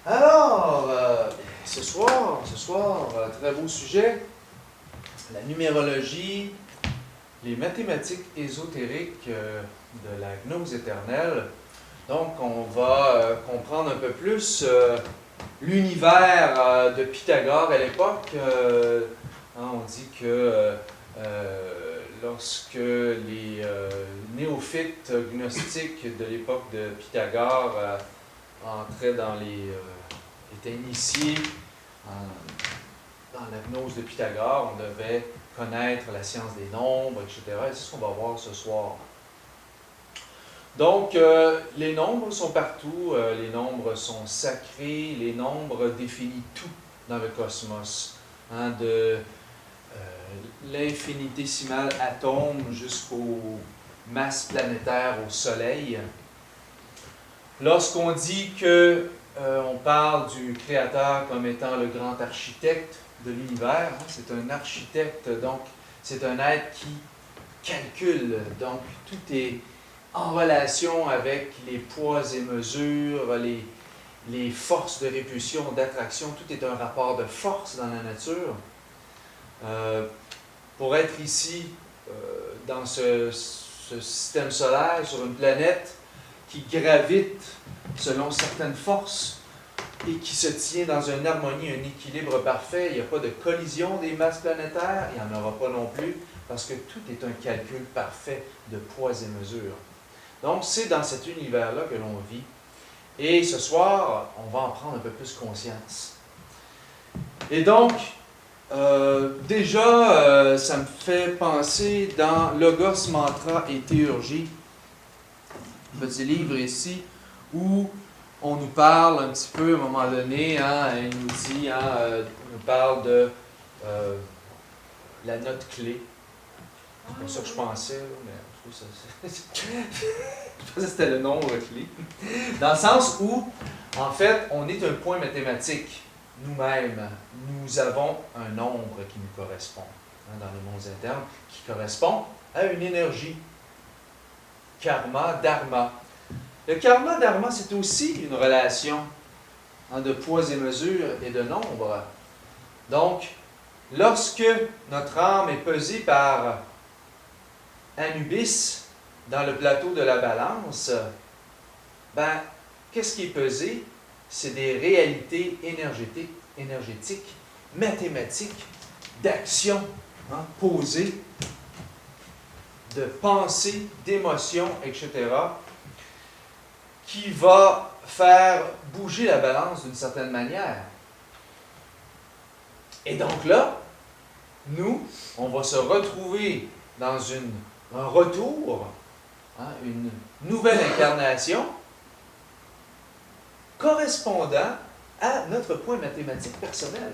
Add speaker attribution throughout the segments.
Speaker 1: Alors, ce soir, très beau sujet, la numérologie, les mathématiques ésotériques de la gnose éternelle. Donc, on va comprendre un peu plus l'univers de Pythagore à l'époque. On dit que lorsque les néophytes gnostiques de l'époque de Pythagore entraient dans étaient initiés dans la gnose de Pythagore, on devait connaître la science des nombres, etc. Et c'est ce qu'on va voir ce soir. Donc, les nombres sont partout, les nombres sont sacrés, les nombres définissent tout dans le cosmos, de l'infinitésimal atome jusqu'aux masses planétaires au Soleil. Lorsqu'on dit que on parle du Créateur comme étant le grand architecte de l'univers, c'est un architecte, donc c'est un être qui calcule, donc tout est en relation avec les poids et mesures, les forces de répulsion, d'attraction, tout est un rapport de force dans la nature. Pour être ici, dans ce système solaire, sur une planète qui gravite selon certaines forces et qui se tient dans une harmonie, un équilibre parfait, il n'y a pas de collision des masses planétaires, il n'y en aura pas non plus, parce que tout est un calcul parfait de poids et mesures. Donc, c'est dans cet univers-là que l'on vit. Et ce soir, on va en prendre un peu plus conscience. Et donc, déjà, ça me fait penser dans Logos, Mantra et Théurgie, un petit livre ici, où on nous parle un petit peu, à un moment donné, il nous dit, on nous parle de la note clé. C'est pas ça que je pensais, mais je trouve ça... je pensais que c'était le nombre clé. Dans le sens où, en fait, on est un point mathématique. Nous-mêmes, nous avons un nombre qui nous correspond, dans les mondes internes, qui correspond à une énergie. Karma, dharma. Le karma, dharma, c'est aussi une relation de poids et mesures et de nombre. Donc, lorsque notre âme est pesée par Anubis dans le plateau de la balance, qu'est-ce qui est pesé? C'est des réalités énergétiques, mathématiques, d'action posées, de pensée, d'émotion, etc., qui va faire bouger la balance d'une certaine manière. Et donc là, nous, on va se retrouver dans un retour, une nouvelle incarnation, correspondant à notre point mathématique personnel.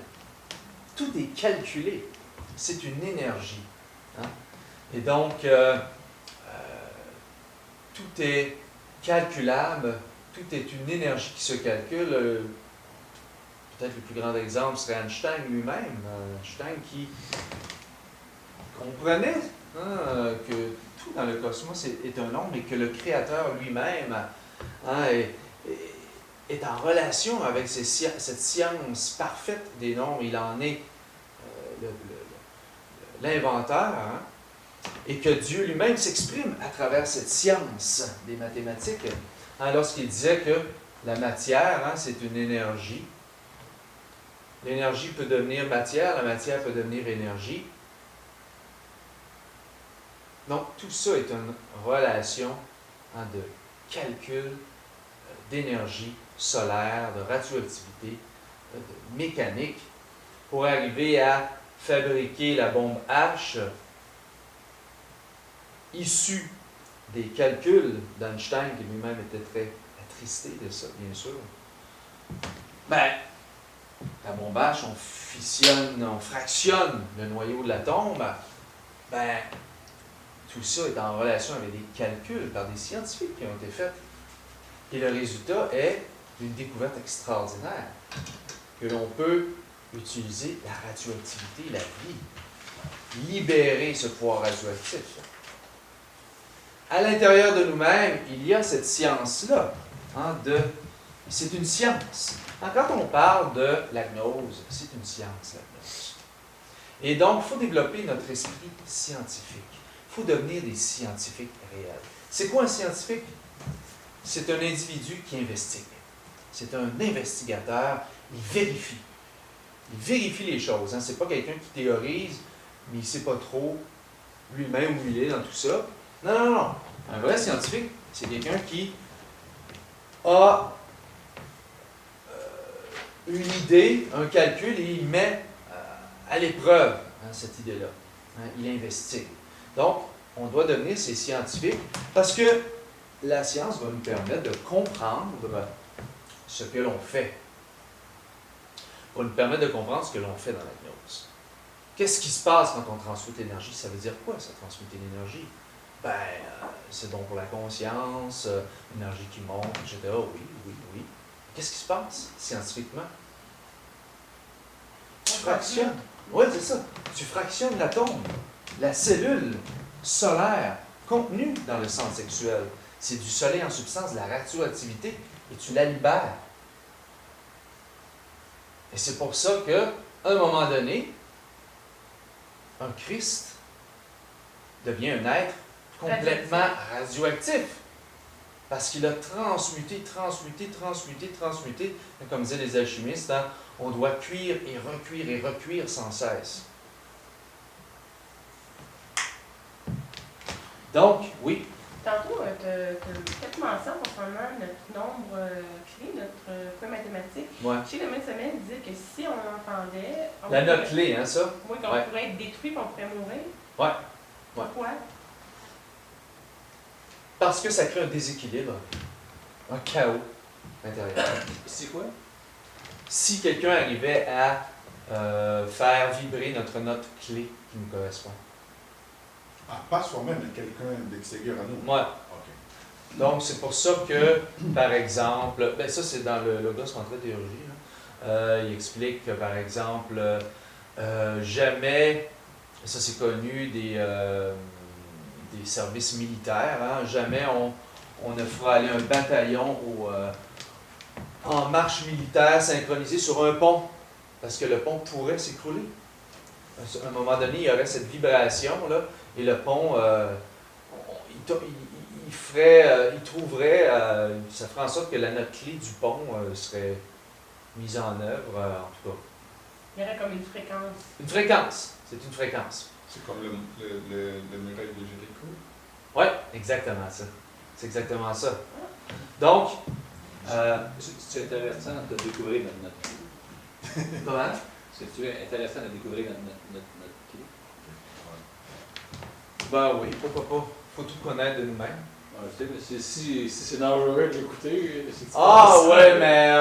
Speaker 1: Tout est calculé. C'est une énergie. Et donc, tout est calculable, tout est une énergie qui se calcule. Peut-être le plus grand exemple serait Einstein lui-même. Einstein qui comprenait que tout dans le cosmos est un nombre et que le Créateur lui-même est en relation avec cette science parfaite des nombres. Il en est l'inventeur, et que Dieu lui-même s'exprime à travers cette science des mathématiques, lorsqu'il disait que la matière, c'est une énergie. L'énergie peut devenir matière, la matière peut devenir énergie. Donc, tout ça est une relation de calcul, d'énergie solaire, de radioactivité, de mécanique, pour arriver à fabriquer la bombe H issue des calculs d'Einstein, qui lui-même était très attristé de ça, bien sûr. La bombe H, on fractionne le noyau de l'atome, tout ça est en relation avec des calculs par des scientifiques qui ont été faits. Et le résultat est une découverte extraordinaire, que l'on peut utiliser la radioactivité, la vie, libérer ce poids radioactif. À l'intérieur de nous-mêmes, il y a cette science-là de C'est une science. Quand on parle de la gnose, c'est une science, la gnose. Et donc, il faut développer notre esprit scientifique. Il faut devenir des scientifiques réels. C'est quoi un scientifique? C'est un individu qui investigue. C'est un investigateur. Il vérifie. Il vérifie les choses. Ce n'est pas quelqu'un qui théorise, mais il ne sait pas trop lui-même où il est dans tout ça. Non, non, non. Un vrai scientifique, c'est quelqu'un qui a une idée, un calcul, et il met à l'épreuve cette idée-là. Il investigue. Donc, on doit devenir ces scientifiques parce que la science va nous permettre de comprendre ce que l'on fait. Va nous permettre de comprendre ce que l'on fait dans la gnose. Qu'est-ce qui se passe quand on transmute l'énergie? Ça veut dire quoi, ça, transmuter l'énergie? C'est donc pour la conscience, l'énergie qui monte, etc. Oui, oui, oui. Qu'est-ce qui se passe scientifiquement? Tu fractionnes. Oui, c'est ça. Tu fractionnes l'atome, la cellule solaire contenue dans le centre sexuel. C'est du soleil en substance, de la radioactivité, et tu la libères. Et c'est pour ça qu'à un moment donné, un Christ devient un être complètement radioactif. Parce qu'il a transmuté. Comme disaient les alchimistes, on doit cuire et recuire sans cesse. Donc, oui.
Speaker 2: Tantôt, tu as fait mention concernant notre nombre clé, notre point mathématique.
Speaker 1: Ouais.
Speaker 2: Je sais que le maître semaine disait que si on entendait...
Speaker 1: La note clé, hein, ça?
Speaker 2: Oui, qu'on pourrait être détruit et qu'on pourrait mourir.
Speaker 1: Ouais.
Speaker 2: Pourquoi?
Speaker 1: Parce que ça crée un déséquilibre, un chaos intérieur.
Speaker 3: C'est quoi?
Speaker 1: Si quelqu'un arrivait à faire vibrer notre note clé qui nous correspond.
Speaker 4: Ah, pas soi-même, mais quelqu'un d'extérieur à nous.
Speaker 1: Ouais.
Speaker 4: OK.
Speaker 1: Donc, c'est pour ça que, par exemple, ça c'est dans le Logos Mantra Théologie, il explique que, par exemple, jamais, ça c'est connu des services militaires, jamais on ne fera aller un bataillon en marche militaire synchronisé sur un pont, parce que le pont pourrait s'écrouler. À un moment donné, il y aurait cette vibration-là, et le pont, il trouverait, ça ferait en sorte que la note clé du pont serait mise en œuvre, en tout cas.
Speaker 2: Il y aurait comme une fréquence.
Speaker 1: Une fréquence, c'est une fréquence.
Speaker 4: C'est comme le muraille de Jéricho.
Speaker 1: Oui, exactement ça. C'est exactement ça. Donc,
Speaker 3: c'est intéressant de découvrir notre clé.
Speaker 1: comment?
Speaker 3: C'est intéressant de découvrir notre clé.
Speaker 1: Ben oui, pourquoi pas. Il faut tout connaître de nous-mêmes.
Speaker 3: Ouais, si c'est dangereux d'écouter,
Speaker 1: Ouais, mais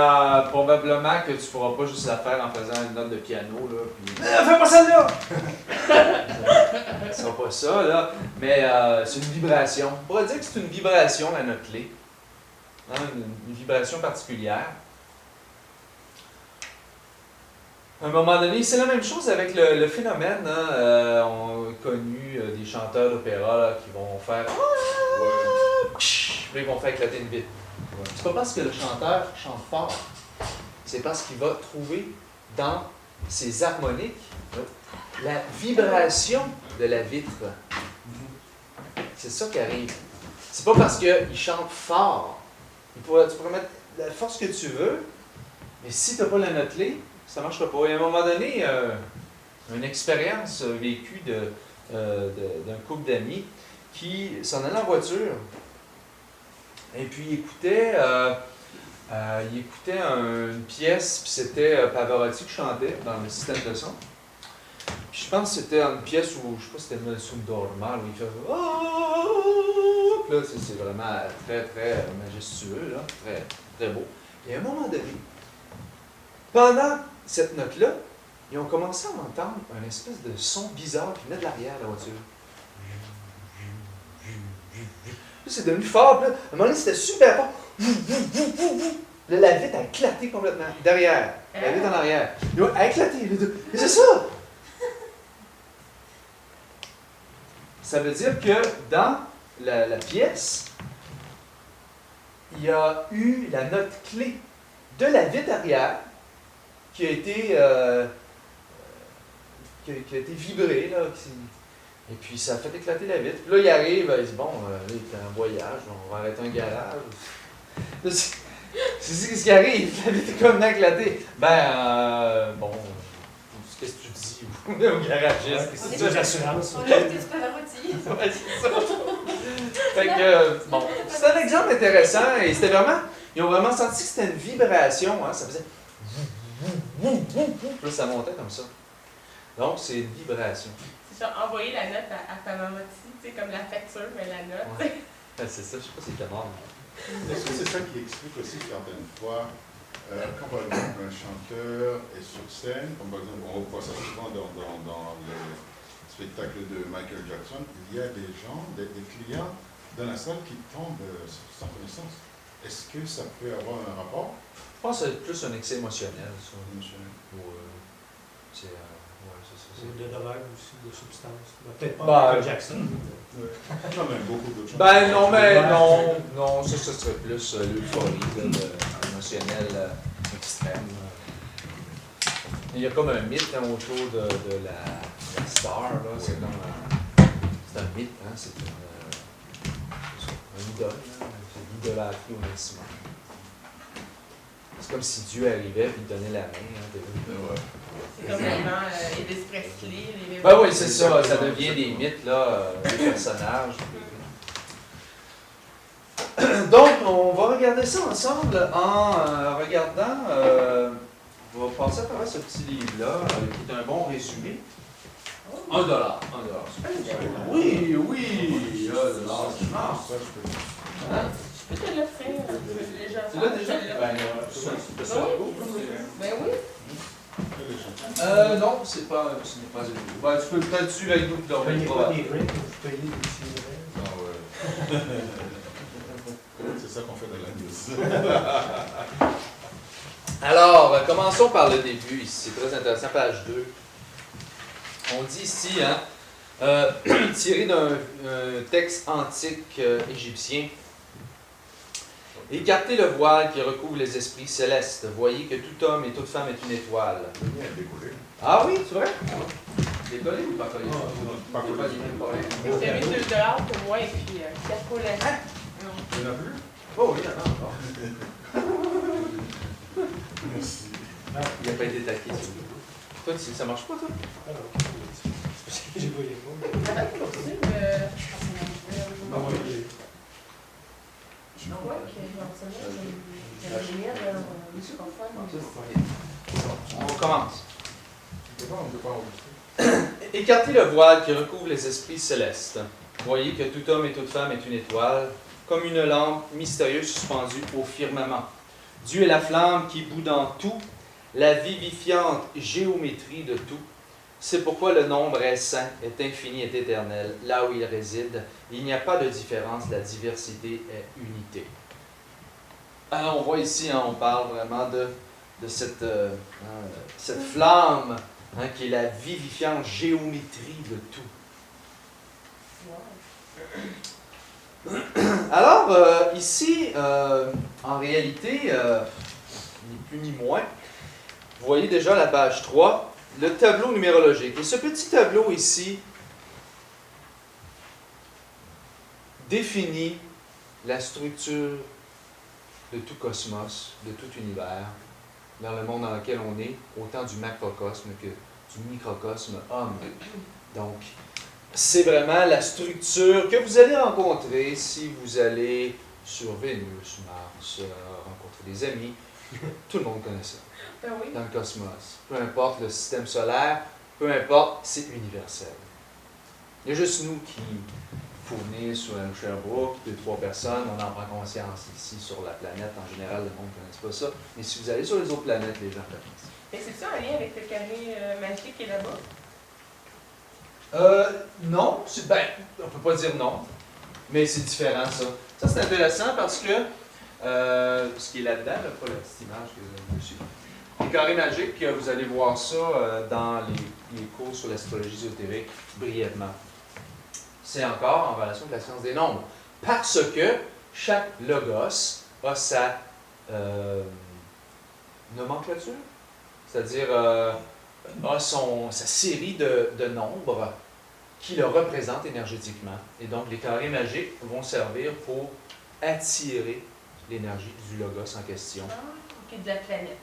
Speaker 1: probablement que tu ne feras pas juste la faire en faisant une note de piano, là, puis... fais pas ça là! Ce sera pas ça, là. Mais c'est une vibration. On pourrait dire que c'est une vibration, la note clé. Une vibration particulière. À un moment donné, c'est la même chose avec le phénomène. On a connu des chanteurs d'opéra là, qui vont faire... Puis ils vont faire éclater une vitre. C'est pas parce que le chanteur chante fort, c'est parce qu'il va trouver dans ses harmoniques la vibration de la vitre. C'est ça qui arrive. C'est pas parce qu'il chante fort. Tu pourrais mettre la force que tu veux, mais si tu n'as pas la note clé, ça ne marchera pas. Et à un moment donné, une expérience vécue d'un couple d'amis qui s'en allait en voiture. Et puis il écoutait une pièce, puis c'était Pavarotti qui chantait dans le système de son. Puis je pense que c'était une pièce où, je sais pas si c'était Nelson Dormal, où il fait oh! Là, c'est vraiment très, très majestueux, là, très, très beau. Et à un moment donné, pendant cette note-là, ils ont commencé à entendre un espèce de son bizarre qui venait de l'arrière de la voiture. Là, c'est devenu fort. Là. À un moment donné, c'était super fort. Là, la vitre a éclaté complètement. Derrière. La vitre en arrière. Elle a éclaté. Et c'est ça! Ça veut dire que dans la pièce, il y a eu la note clé de la vitre arrière qui a été, qui a été vibrée, là, et puis ça a fait éclater la vitre. Puis là, il arrive, il dit bon, là, il est en voyage, on va arrêter un garage. Là, c'est ce qui arrive, la vitre est comme éclatée. Bon, qu'est-ce que tu dis au garagiste? Qu'est-ce que tu dis?
Speaker 5: Assurance. On l'a été super abouti.
Speaker 1: Ouais, c'est ça. Fait que, bon, c'est un exemple intéressant et c'était vraiment, ils ont vraiment senti que c'était une vibration, hein, ça faisait là, ça montait comme ça. Donc, c'est une vibration.
Speaker 2: C'est genre envoyer la note à ta maman aussi, tu sais, comme la facture, mais la note.
Speaker 1: Ouais. C'est ça, je sais pas si c'est mort.
Speaker 4: Est-ce que c'est ça qui explique aussi certaines fois, quand par exemple un chanteur est sur scène, comme par exemple, on voit ça souvent dans les spectacles de Michael Jackson, il y a des gens, des clients dans la salle qui tombent sans connaissance. Est-ce que ça peut avoir un rapport?
Speaker 1: Je pense que c'est plus un excès émotionnel, ça. Ou, c'est ça.
Speaker 6: Ou de drogue aussi, de substances. Peut-être pas
Speaker 1: Ben,
Speaker 6: Michael Jackson.
Speaker 4: Non, mais beaucoup d'autres choses.
Speaker 1: Ben non, mais non, ça serait plus l'euphorie émotionnelle extrême. Il y a comme un mythe hein, autour de la star, là. C'est comme c'est un mythe, hein, c'est un idole, hein, c'est l'idolâtrie au maximum. C'est comme si Dieu arrivait et il donnait la main. Hein,
Speaker 2: C'est comme vraiment Elvis Presley.
Speaker 1: Ben oui, c'est ça, ça devient des mythes, là, des personnages. Donc, on va regarder ça ensemble en regardant, on va passer à travers ce petit livre-là, qui est un bon résumé. $1. Oui, oui, $1. Hein?
Speaker 2: Je peux te l'offrir.
Speaker 1: Tu l'as déjà? Ben, c'est ça.
Speaker 2: Ben oui.
Speaker 1: Non, ce n'est pas un livre. Ben, tu peux peut-être suivre avec nous,
Speaker 6: Vous payez pas des drinks, vous payez des cigarettes.
Speaker 4: Ah ouais. C'est ça qu'on fait dans la news.
Speaker 1: Alors, commençons par le début ici. C'est très intéressant, page 2. On dit ici, hein, tiré d'un texte antique égyptien, écartez le voile qui recouvre les esprits célestes. Voyez que tout homme et toute femme est une étoile. Ah oui, c'est vrai? Décollé ou pas collé?
Speaker 4: Pas collé.
Speaker 2: J'ai mis $2 pour moi et puis 4 pour la. Non.
Speaker 4: Il n'y en a plus?
Speaker 1: Oh oui, il y en a encore.
Speaker 4: Merci.
Speaker 1: Il n'a pas été taqué. Toi, ça marche pas, toi?
Speaker 6: Ah non, j'ai pas les mots.
Speaker 2: Ça va être possible.
Speaker 6: Non, oui.
Speaker 2: Je crois que la lumière dans le microphone.
Speaker 1: On commence. Écartez le voile qui recouvre les esprits célestes. Voyez que tout homme et toute femme est une étoile, comme une lampe mystérieuse suspendue au firmament. Dieu est la flamme qui bout dans tout, la vivifiante géométrie de tout. C'est pourquoi le nombre est saint, est infini, est éternel. Là où il réside, il n'y a pas de différence, la diversité est unité. Alors on voit ici, hein, on parle vraiment de cette flamme hein, qui est la vivifiante géométrie de tout. Alors, ici, en réalité, ni plus ni moins, vous voyez déjà la page 3, le tableau numérologique. Et ce petit tableau ici définit la structure de tout cosmos, de tout univers, dans le monde dans lequel on est, autant du macrocosme que du microcosme homme. Donc, c'est vraiment la structure que vous allez rencontrer si vous allez sur Vénus, Mars, rencontrer des amis. Tout le monde connaît ça.
Speaker 2: Ben oui.
Speaker 1: Dans le cosmos. Peu importe le système solaire, peu importe, c'est universel. Il y a juste nous qui fournissent sur un Sherbrooke, 2-3 personnes, on en prend conscience ici sur la planète. En général, le monde ne connaît pas ça. Mais si vous allez sur les autres planètes, les gens connaissent.
Speaker 2: Mais c'est ça un lien avec le carré magique qui est là-bas?
Speaker 1: Non, on peut pas dire non, mais c'est différent ça. Ça c'est intéressant parce que ce qui est là-dedans, là, pas la petite image que vous avez dessus. Les carrés magiques, vous allez voir ça dans les cours sur l'astrologie ésotérique brièvement. C'est encore en relation avec la science des nombres. Parce que chaque logos a nomenclature, c'est-à-dire a sa série de nombres qui le représentent énergétiquement. Et donc, les carrés magiques vont servir pour attirer l'énergie du logos en question.
Speaker 2: Ah, ok, de la planète.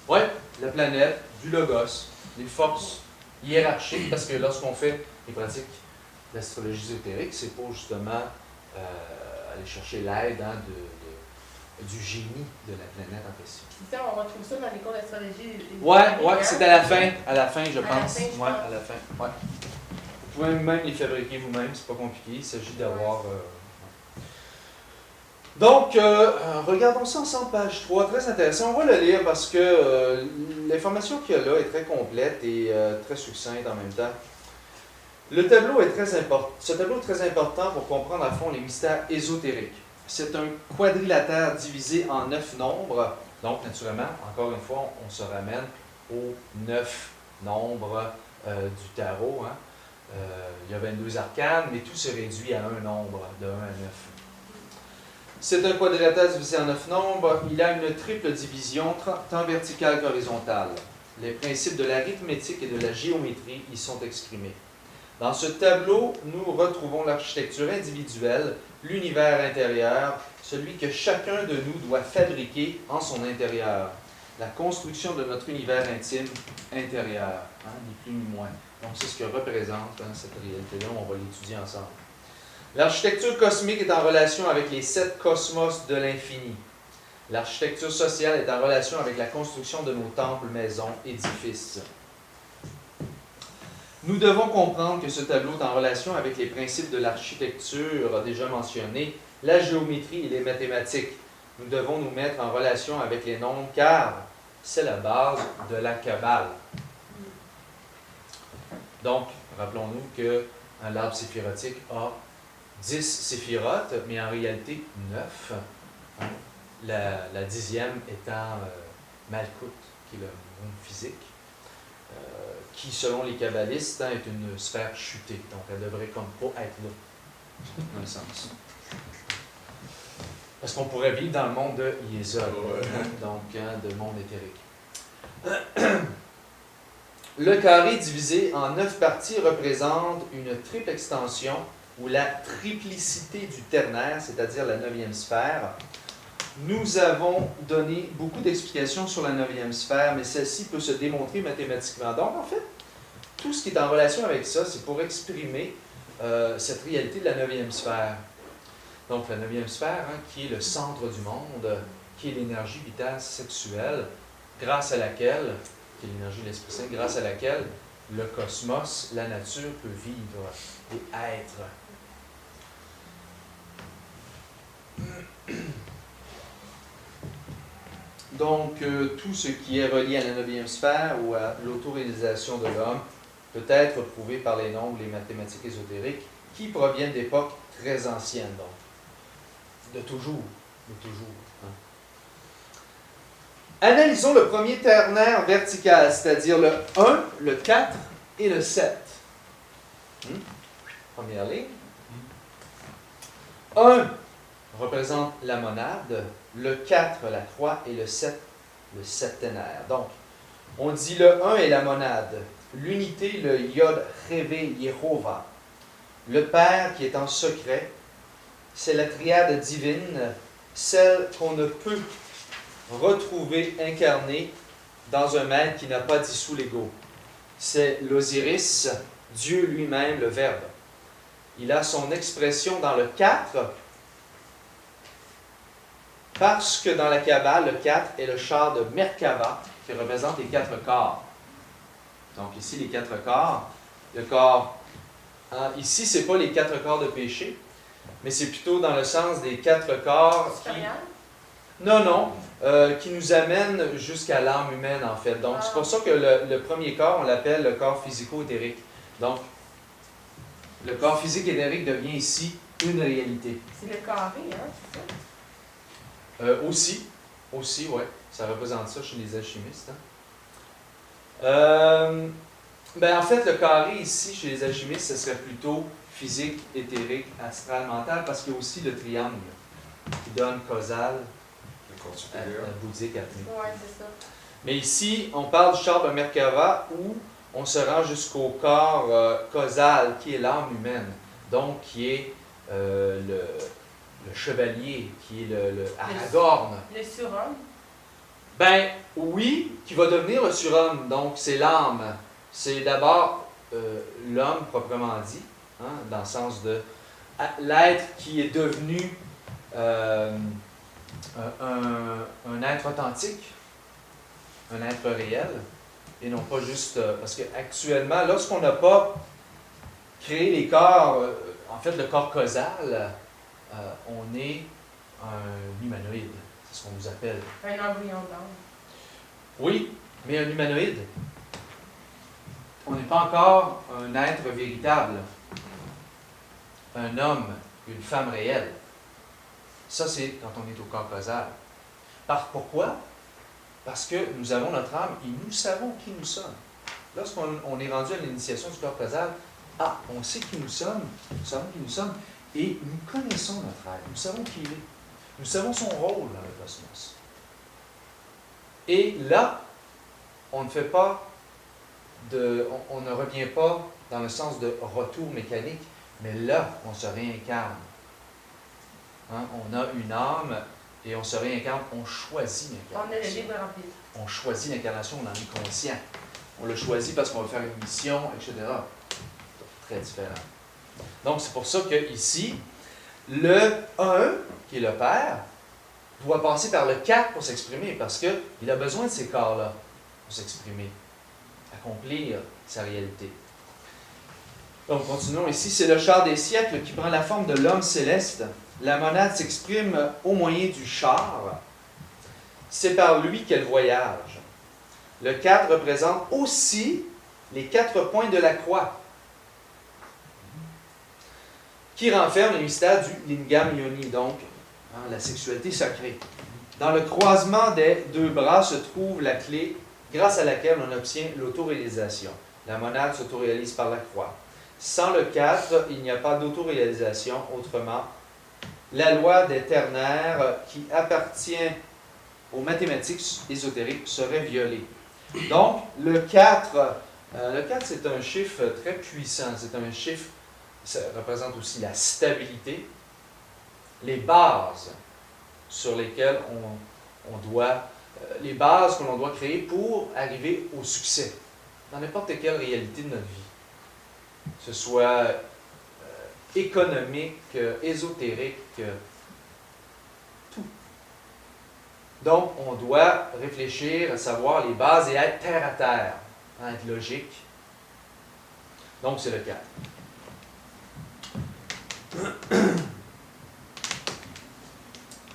Speaker 1: Oui, la planète, du logos, les forces hiérarchiques, parce que lorsqu'on fait les pratiques d'astrologie ésotérique, c'est pour justement aller chercher l'aide du génie de la planète en question.
Speaker 2: C'est ça, on retrouve ça dans les cours d'astrologie.
Speaker 1: Ouais, c'est à la fin, je
Speaker 2: À la
Speaker 1: pense.
Speaker 2: fin, je
Speaker 1: Ouais,
Speaker 2: pense.
Speaker 1: à la fin, ouais. Vous pouvez même les fabriquer vous-même, c'est pas compliqué, il s'agit d'avoir... Donc, regardons ça ensemble, page 3, très intéressant. On va le lire parce que l'information qu'il y a là est très complète et très succincte en même temps. Le tableau est très important. Ce tableau est très important pour comprendre à fond les mystères ésotériques. C'est un quadrilatère divisé en 9 nombres. Donc, naturellement, encore une fois, on se ramène aux 9 nombres du tarot. Hein. Il y a 22 arcanes, mais tout se réduit à un nombre, de 1 à 9. C'est un quadrilatère divisé en 9 nombres. Il a une triple division, tant verticale qu'horizontale. Les principes de l'arithmétique et de la géométrie y sont exprimés. Dans ce tableau, nous retrouvons l'architecture individuelle, l'univers intérieur, celui que chacun de nous doit fabriquer en son intérieur. La construction de notre univers intime intérieur, ni plus ni moins. Donc, c'est ce que représente cette réalité-là. On va l'étudier ensemble. L'architecture cosmique est en relation avec les 7 cosmos de l'infini. L'architecture sociale est en relation avec la construction de nos temples, maisons, édifices. Nous devons comprendre que ce tableau est en relation avec les principes de l'architecture déjà mentionnés, la géométrie et les mathématiques. Nous devons nous mettre en relation avec les nombres car c'est la base de la Kabbale. Donc, rappelons-nous que l'arbre séphirotique a 10 séphirotes, mais en réalité 9. Hein, la 10e étant Malkout, qui est le monde physique, qui, selon les kabbalistes, est une sphère chutée. Donc, elle devrait comme pas être là, dans le sens. Parce qu'on pourrait vivre dans le monde de Yesod, donc de monde éthérique. Le carré divisé en 9 parties représente une triple extension ou la triplicité du ternaire, c'est-à-dire la 9e sphère. Nous avons donné beaucoup d'explications sur la 9e sphère, mais celle-ci peut se démontrer mathématiquement. Donc, en fait, tout ce qui est en relation avec ça, c'est pour exprimer cette réalité de la 9e sphère. Donc, la 9e sphère, qui est le centre du monde, qui est l'énergie vitale sexuelle, grâce à laquelle, qui est l'énergie de l'Esprit Saint, grâce à laquelle le cosmos, la nature, peut vivre et être. Donc, tout ce qui est relié à la 9e sphère ou à l'autoréalisation de l'homme peut être prouvé par les nombres, les mathématiques ésotériques, qui proviennent d'époques très anciennes, donc. De toujours. Hein. Analysons le premier ternaire vertical, c'est-à-dire le 1, le 4 et le 7. Première ligne. 1 représente la monade, le 4 la croix et le 7 le septénaire. Donc, on dit le 1 est la monade, l'unité, le Yod Revé Yehovah, le Père qui est en secret, c'est la triade divine, celle qu'on ne peut retrouver incarnée dans un maître qui n'a pas dissous l'ego. C'est l'Osiris, Dieu lui-même, le Verbe. Il a son expression dans le 4, parce que dans la Kabbale, le 4 est le char de Merkava, qui représente les 4 corps. Donc ici, les 4 corps. Le corps, ici, ce n'est pas les 4 corps de péché, mais c'est plutôt dans le sens des 4 corps qui nous amènent jusqu'à l'âme humaine, en fait. Donc, c'est pour ça que le premier corps, on l'appelle le corps physico-éthérique. Donc, le corps physique éthérique devient ici une réalité.
Speaker 2: C'est le carré, c'est ça?
Speaker 1: Aussi, oui. Ça représente ça chez les alchimistes. En fait, le carré ici, chez les alchimistes, ce serait plutôt physique, éthérique, astral, mental, parce qu'il y a aussi le triangle qui donne causal,
Speaker 3: corps supérieur.
Speaker 1: bouddhique, atmique.
Speaker 2: Ouais, c'est ça.
Speaker 1: Mais ici, on parle du char de Merkava où on se rend jusqu'au corps causal, qui est l'âme humaine, donc qui est le chevalier, qui est le Aragorn.
Speaker 2: Le surhomme.
Speaker 1: Ben oui, qui va devenir le surhomme, donc c'est l'âme. C'est d'abord l'homme proprement dit, hein, dans le sens de l'être qui est devenu un être authentique, un être réel, et non pas juste... parce qu'actuellement, lorsqu'on n'a pas créé les corps, en fait le corps causal, on est un humanoïde, c'est ce qu'on nous appelle.
Speaker 2: Un embryon d'âme.
Speaker 1: Oui, mais un humanoïde. On n'est pas encore un être véritable. Un homme, une femme réelle. Ça, c'est quand on est au corps causal. Pourquoi? Parce que nous avons notre âme et nous savons qui nous sommes. Lorsqu'on est rendu à l'initiation du corps causal, on sait qui nous sommes, nous savons qui nous sommes, et nous connaissons notre être, nous savons qui il est. Nous savons son rôle dans le cosmos. Et là, on ne fait pas on ne revient pas dans le sens de retour mécanique, mais là, on se réincarne. Hein? On a une âme et on se réincarne, on choisit l'incarnation.
Speaker 2: On a le libre arbitre.
Speaker 1: On choisit l'incarnation, on en est conscient. On le choisit parce qu'on va faire une mission, etc. Très différent. Donc, c'est pour ça que ici, le 1, qui est le Père, doit passer par le 4 pour s'exprimer, parce qu'il a besoin de ces corps-là pour s'exprimer, accomplir sa réalité. Donc, continuons ici. C'est le char des siècles qui prend la forme de l'homme céleste. La monade s'exprime au moyen du char. C'est par lui qu'elle voyage. Le 4 représente aussi les 4 points de la croix, qui renferme le mystère du lingam yoni, donc la sexualité sacrée. Dans le croisement des deux bras se trouve la clé grâce à laquelle on obtient l'autoréalisation. La monade s'autoréalise par la croix. Sans le 4, il n'y a pas d'autoréalisation. Autrement, la loi des ternaires qui appartient aux mathématiques ésotériques serait violée. Donc, le 4, c'est un chiffre très puissant. C'est un chiffre, ça représente aussi la stabilité, les bases sur lesquelles on doit, les bases que l'on doit créer pour arriver au succès dans n'importe quelle réalité de notre vie, que ce soit économique, ésotérique, tout. Donc, on doit réfléchir à savoir les bases et être terre à terre, être logique. Donc, c'est le 4.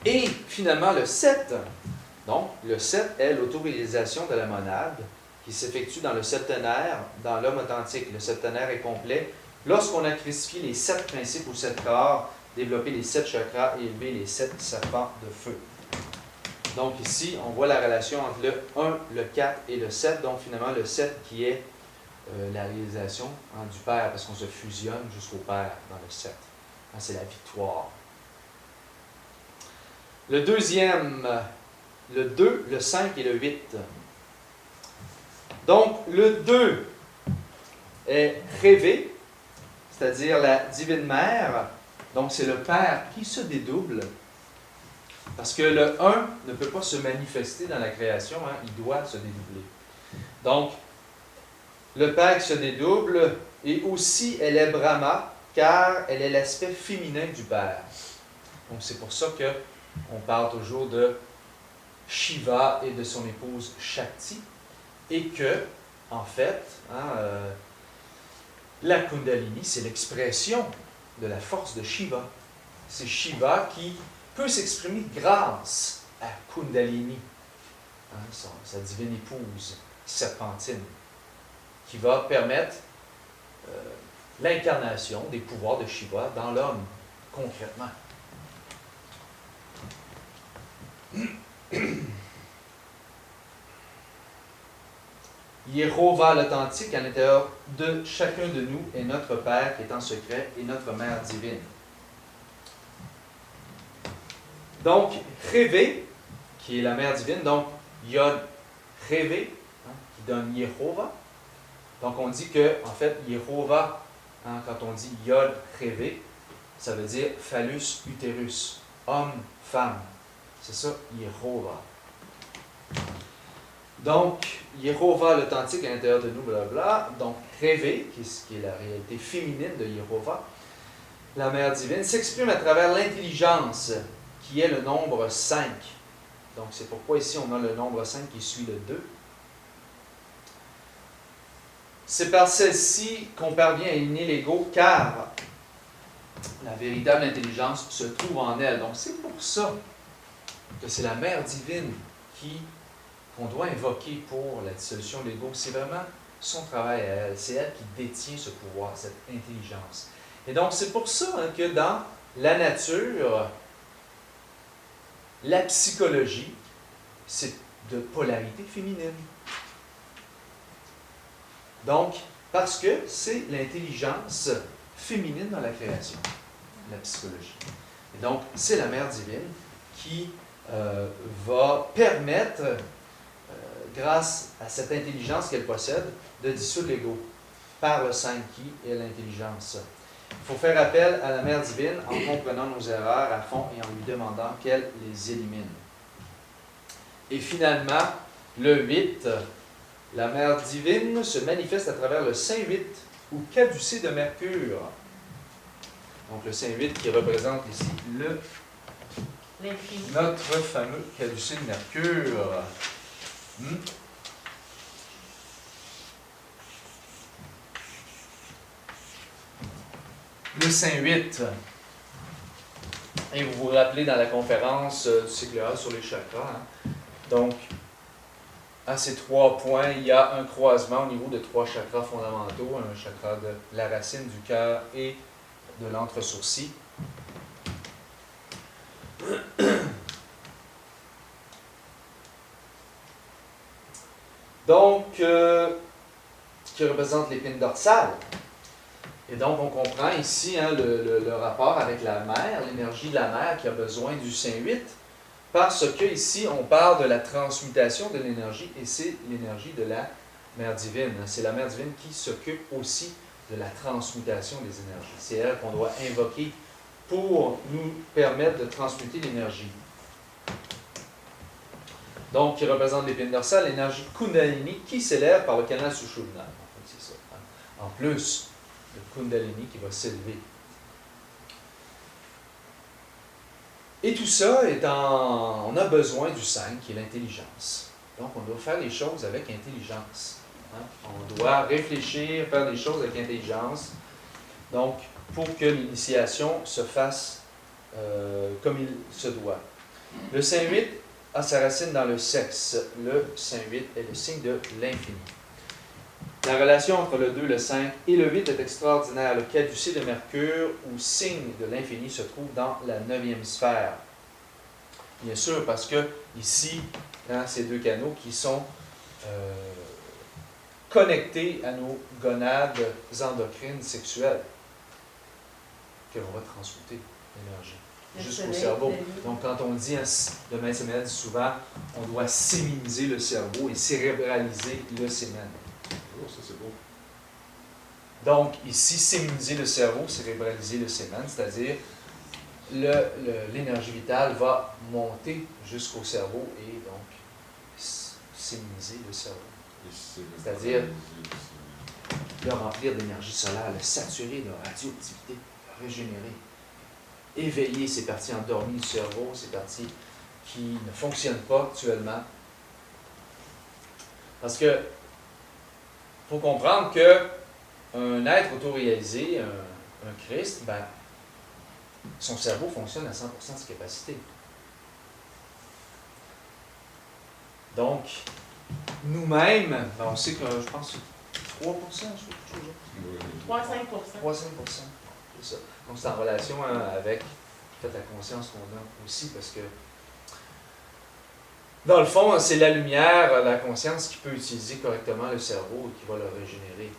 Speaker 1: Et finalement, le 7. Donc, le 7 est l'autoréalisation de la monade qui s'effectue dans le septenaire, dans l'homme authentique. Le septenaire est complet lorsqu'on a crucifié les 7 principes ou 7 corps, développé les 7 chakras et élevé les 7 serpents de feu. Donc ici, on voit la relation entre le 1, le 4 et le 7. Donc finalement, le 7 qui est la réalisation du Père, parce qu'on se fusionne jusqu'au Père dans le 7. C'est la victoire. Le deuxième, le 2, le 5 et le 8. Donc, le 2 est rêvé, c'est-à-dire la divine mère. Donc, c'est le Père qui se dédouble. Parce que le 1 ne peut pas se manifester dans la création, il doit se dédoubler. Donc, le Père qui se dédouble, et aussi elle est Brahma, car elle est l'aspect féminin du Père. Donc, c'est pour ça qu'on parle toujours de Shiva et de son épouse Shakti, et que, en fait, la Kundalini, c'est l'expression de la force de Shiva. C'est Shiva qui peut s'exprimer grâce à Kundalini, sa divine épouse serpentine, qui va permettre l'incarnation des pouvoirs de Shiva dans l'homme, concrètement. Yehovah l'authentique à l'intérieur de chacun de nous est notre Père qui est en secret et notre Mère divine. Donc, rêver, qui est la mère divine. Donc, Yod Revé, qui donne Yehovah. Donc, on dit que, en fait, Yehovah, quand on dit Yod Revé, ça veut dire phallus utérus, homme, femme. C'est ça, Yehovah. Donc, Yehovah, l'authentique à l'intérieur de nous, blablabla. Donc, Revé, qui est la réalité féminine de Yehovah, la mère divine, s'exprime à travers l'intelligence, qui est le nombre 5. Donc, c'est pourquoi ici, on a le nombre 5 qui suit le 2. C'est par celle-ci qu'on parvient à éliminer l'ego, car la véritable intelligence se trouve en elle. Donc, c'est pour ça que c'est la mère divine qu'on doit invoquer pour la dissolution de l'ego. C'est vraiment son travail à elle. C'est elle qui détient ce pouvoir, cette intelligence. Et donc, c'est pour ça que dans la nature, la psychologie, c'est de polarité féminine. Donc, parce que c'est l'intelligence féminine dans la création, la psychologie. Et donc, c'est la mère divine qui va permettre, grâce à cette intelligence qu'elle possède, de dissoudre l'ego par le 5 qui est l'intelligence. Il faut faire appel à la mère divine en comprenant nos erreurs à fond et en lui demandant qu'elle les élimine. Et finalement, le 8, la mère divine se manifeste à travers le Saint 8 ou caducée de Mercure. Donc le Saint 8 qui représente ici notre fameux caducée de Mercure. Le Saint 8. Et vous vous rappelez dans la conférence du cycle A sur les chakras. Donc, à ces 3 points, il y a un croisement au niveau de 3 chakras fondamentaux, un chakra de la racine, du cœur et de l'entre-sourcil. Donc, qui représente l'épine dorsale. Et donc, on comprend ici le rapport avec la mère, l'énergie de la mère qui a besoin du Saint 8, parce que ici, on parle de la transmutation de l'énergie, et c'est l'énergie de la mère divine. C'est la mère divine qui s'occupe aussi de la transmutation des énergies. C'est elle qu'on doit invoquer pour nous permettre de transmuter l'énergie. Donc, qui représente l'épine dorsale, l'énergie Kundalini qui s'élève par le canal Sushumna. C'est ça. En plus, le Kundalini qui va s'élever. Et tout ça on a besoin du 5, qui est l'intelligence. Donc, on doit faire les choses avec intelligence. On doit réfléchir, faire des choses avec intelligence. Donc, pour que l'initiation se fasse comme il se doit. Le Saint 8 a sa racine dans le sexe. Le Saint 8 est le signe de l'infini. La relation entre le 2, le 5 et le 8 est extraordinaire. Le caducée de Mercure, ou signe de l'infini, se trouve dans la 9e sphère. Bien sûr, parce que ici, ces 2 canaux qui sont connectés à nos gonades endocrines sexuelles, que l'on va transmuter l'énergie jusqu'au cerveau. Donc, quand on dit, le maître séménal dit souvent, on doit séminiser le cerveau et cérébraliser le sémen.
Speaker 4: Oh, ça c'est beau.
Speaker 1: Donc, ici, séminiser le cerveau, cérébraliser le sémen, c'est-à-dire l'énergie vitale va monter jusqu'au cerveau et donc séminiser le cerveau. C'est-à-dire le remplir d'énergie solaire, le saturer de radioactivité, le régénérer, éveiller ces parties endormies du cerveau, ces parties qui ne fonctionnent pas actuellement. Parce que il faut comprendre qu'un être autoréalisé, un Christ, son cerveau fonctionne à 100% de ses capacités. Donc, nous-mêmes, on sait que, je pense, 3%, je sais pas,
Speaker 2: 3-5%.
Speaker 1: 3-5%, c'est ça. Donc, c'est en relation avec peut-être la conscience qu'on a aussi, parce que, dans le fond, c'est la lumière, la conscience qui peut utiliser correctement le cerveau et qui va le régénérer.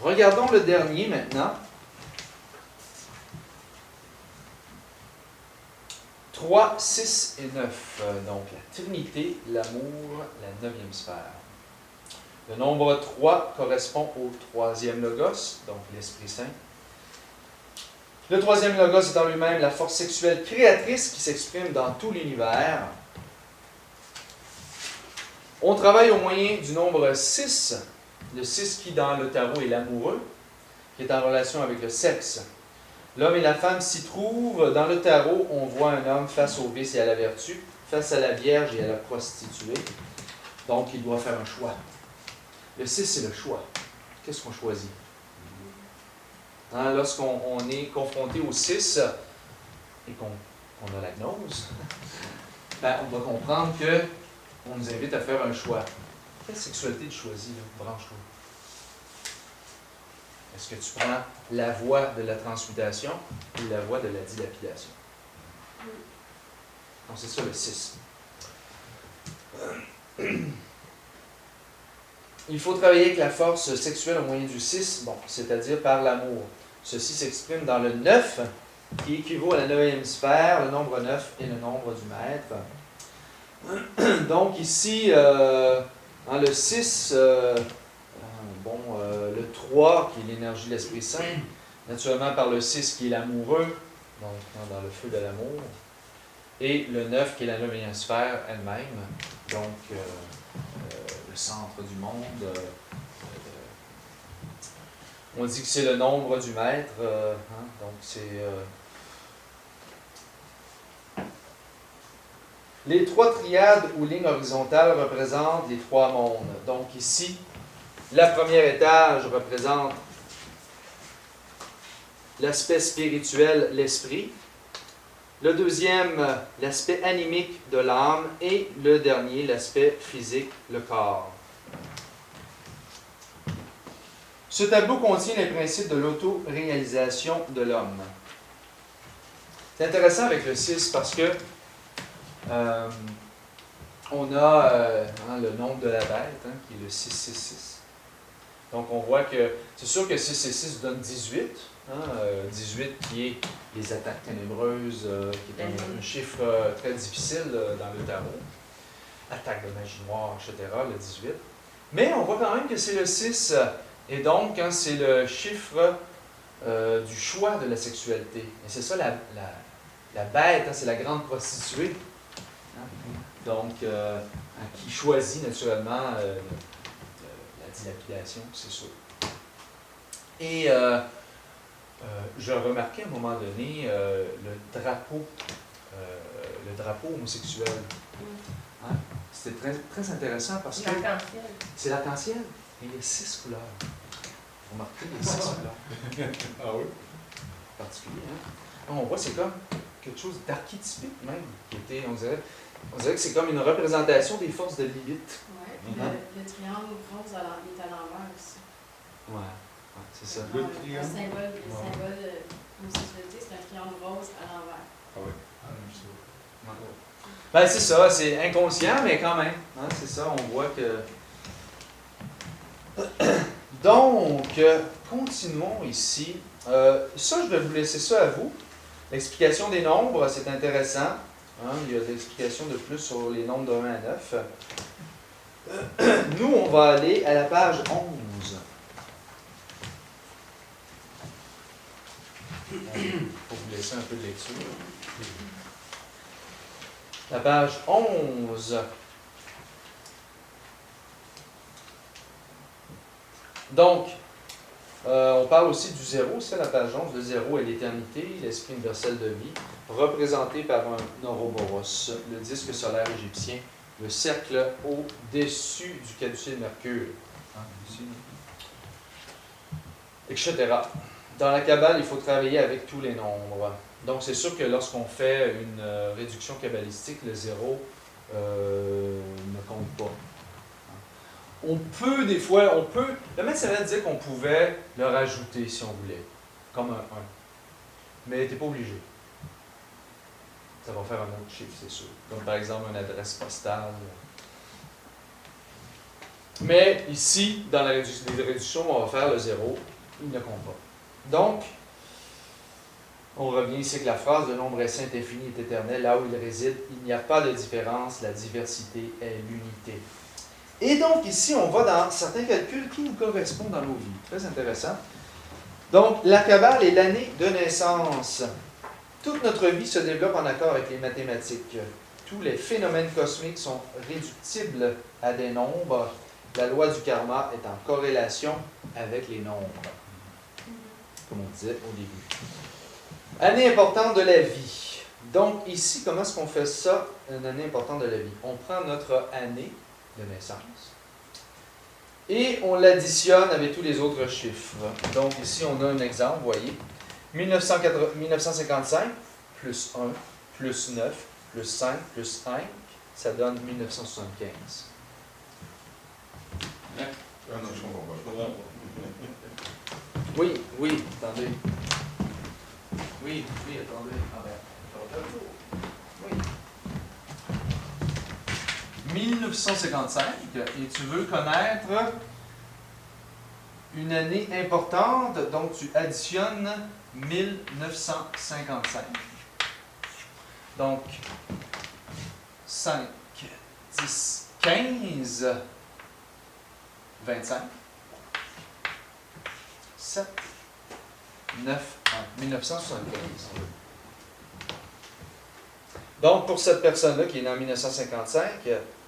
Speaker 1: Regardons le dernier maintenant. 3, 6 et 9. Donc, la Trinité, l'amour, la 9e sphère. Le nombre 3 correspond au 3e logos, donc l'Esprit Saint. Le 3e logos est en lui-même la force sexuelle créatrice qui s'exprime dans tout l'univers. On travaille au moyen du nombre 6, le 6 qui dans le tarot est l'amoureux, qui est en relation avec le sexe. L'homme et la femme s'y trouvent. Dans le tarot, on voit un homme face au vice et à la vertu, face à la Vierge et à la prostituée. Donc, il doit faire un choix. Le 6, c'est le choix. Qu'est-ce qu'on choisit? Hein, lorsqu'on est confronté au 6 et qu'on a la gnose, ben, on doit comprendre qu'on nous invite à faire un choix. Quelle sexualité tu choisis, là? Branche-toi. Est-ce que tu prends la voie de la transmutation ou la voie de la dilapidation? Donc, c'est ça le 6. Il faut travailler avec la force sexuelle au moyen du 6, bon, c'est-à-dire par l'amour. Ceci s'exprime dans le 9, qui équivaut à la 9e sphère. Le nombre 9 est le nombre du maître. Donc ici, le 6, le 3 qui est l'énergie de l'Esprit Saint, naturellement par le 6 qui est l'amoureux, donc dans le feu de l'amour, et le 9 qui est la 9e sphère elle-même, donc le centre du monde. On dit que c'est le nombre du maître, donc c'est... Les 3 triades ou lignes horizontales représentent les 3 mondes. Donc ici, la première étage représente l'aspect spirituel, l'esprit. Le deuxième, l'aspect animique de l'âme. Et le dernier, l'aspect physique, le corps. Ce tableau contient les principes de l'auto-réalisation de l'homme. C'est intéressant avec le 6 parce que on a le nombre de la bête, qui est le 666. Donc on voit que c'est sûr que 666 donne 18. 18 qui est les attaques ténébreuses, qui est un chiffre très difficile dans le tarot. Attaque de magie noire, etc., le 18. Mais on voit quand même que c'est le 6. Et donc, c'est le chiffre du choix de la sexualité. Et c'est ça la bête, c'est la grande prostituée. Donc, qui choisit naturellement la dilapidation, c'est sûr. Et je remarquais à un moment donné le drapeau homosexuel. Hein? C'était très, très intéressant parce que c'est l'arc-en-ciel. Et il y a 6 couleurs. Vous remarquez les 6 couleurs?
Speaker 3: Ah oui?
Speaker 1: Particulier, hein? On voit c'est comme quelque chose d'archétypique même. On dirait que c'est comme une représentation des forces de Lilith.
Speaker 5: Oui, puis le triangle rose il est à l'envers aussi.
Speaker 1: Ouais, c'est ça.
Speaker 4: Le
Speaker 5: Le
Speaker 4: triangle.
Speaker 5: symbole de l'homosexualité, c'est un triangle rose à l'envers.
Speaker 4: Ah oui.
Speaker 1: Ben, c'est ça, c'est inconscient, mais quand même. Hein, c'est ça, on voit que. Donc, continuons ici. Ça, je vais vous laisser ça à vous. L'explication des nombres, c'est intéressant. Hein, il y a des explications de plus sur les nombres de 1 à 9. Nous, on va aller à la page 11. Pour vous laisser un peu de lecture. La page 11. Donc, on parle aussi du zéro, c'est la page 11. Le zéro est l'éternité, l'esprit universel de vie, représenté par un Ouroboros, le disque solaire égyptien, le cercle au-dessus du caducée de Mercure, etc. Dans la Kabbale, il faut travailler avec tous les nombres. Donc, c'est sûr que lorsqu'on fait une réduction kabbalistique, le zéro ne compte pas. On peut, des fois, le maître Sévère disait qu'on pouvait le rajouter si on voulait, comme un 1. Mais tu n'es pas obligé. Ça va faire un autre chiffre, c'est sûr. Comme par exemple une adresse postale. Mais ici, dans les réductions, on va faire le 0. Il ne compte pas. Donc, On revient ici avec la phrase « Le nombre est saint, est infini, est éternel. Là où il réside, il n'y a pas de différence. La diversité est l'unité. » Et donc, ici, on va dans certains calculs qui nous correspondent dans nos vies. Très intéressant. Donc, la Kabbale est l'année de naissance. Toute notre vie se développe en accord avec les mathématiques. Tous les phénomènes cosmiques sont réductibles à des nombres. La loi du karma est en corrélation avec les nombres, comme on disait au début. Année importante de la vie. Donc, ici, comment est-ce qu'on fait ça, une année importante de la vie? On prend notre année de naissance et on l'additionne avec tous les autres chiffres. Donc, ici, on a un exemple, vous voyez. 1955 plus 1 plus 9 plus 5 plus 5, ça donne 1975.
Speaker 4: Ah non, je comprends pas.
Speaker 1: Oui, oui, attendez. Oui, attendez. Ah ben, je vais faire le tour. Oui. 1955, et tu veux connaître une année importante, donc tu additionnes 1955. Donc, 5, 10, 15, 25, 7, 9, 1, 1975. Donc, pour cette personne-là qui est née en 1955,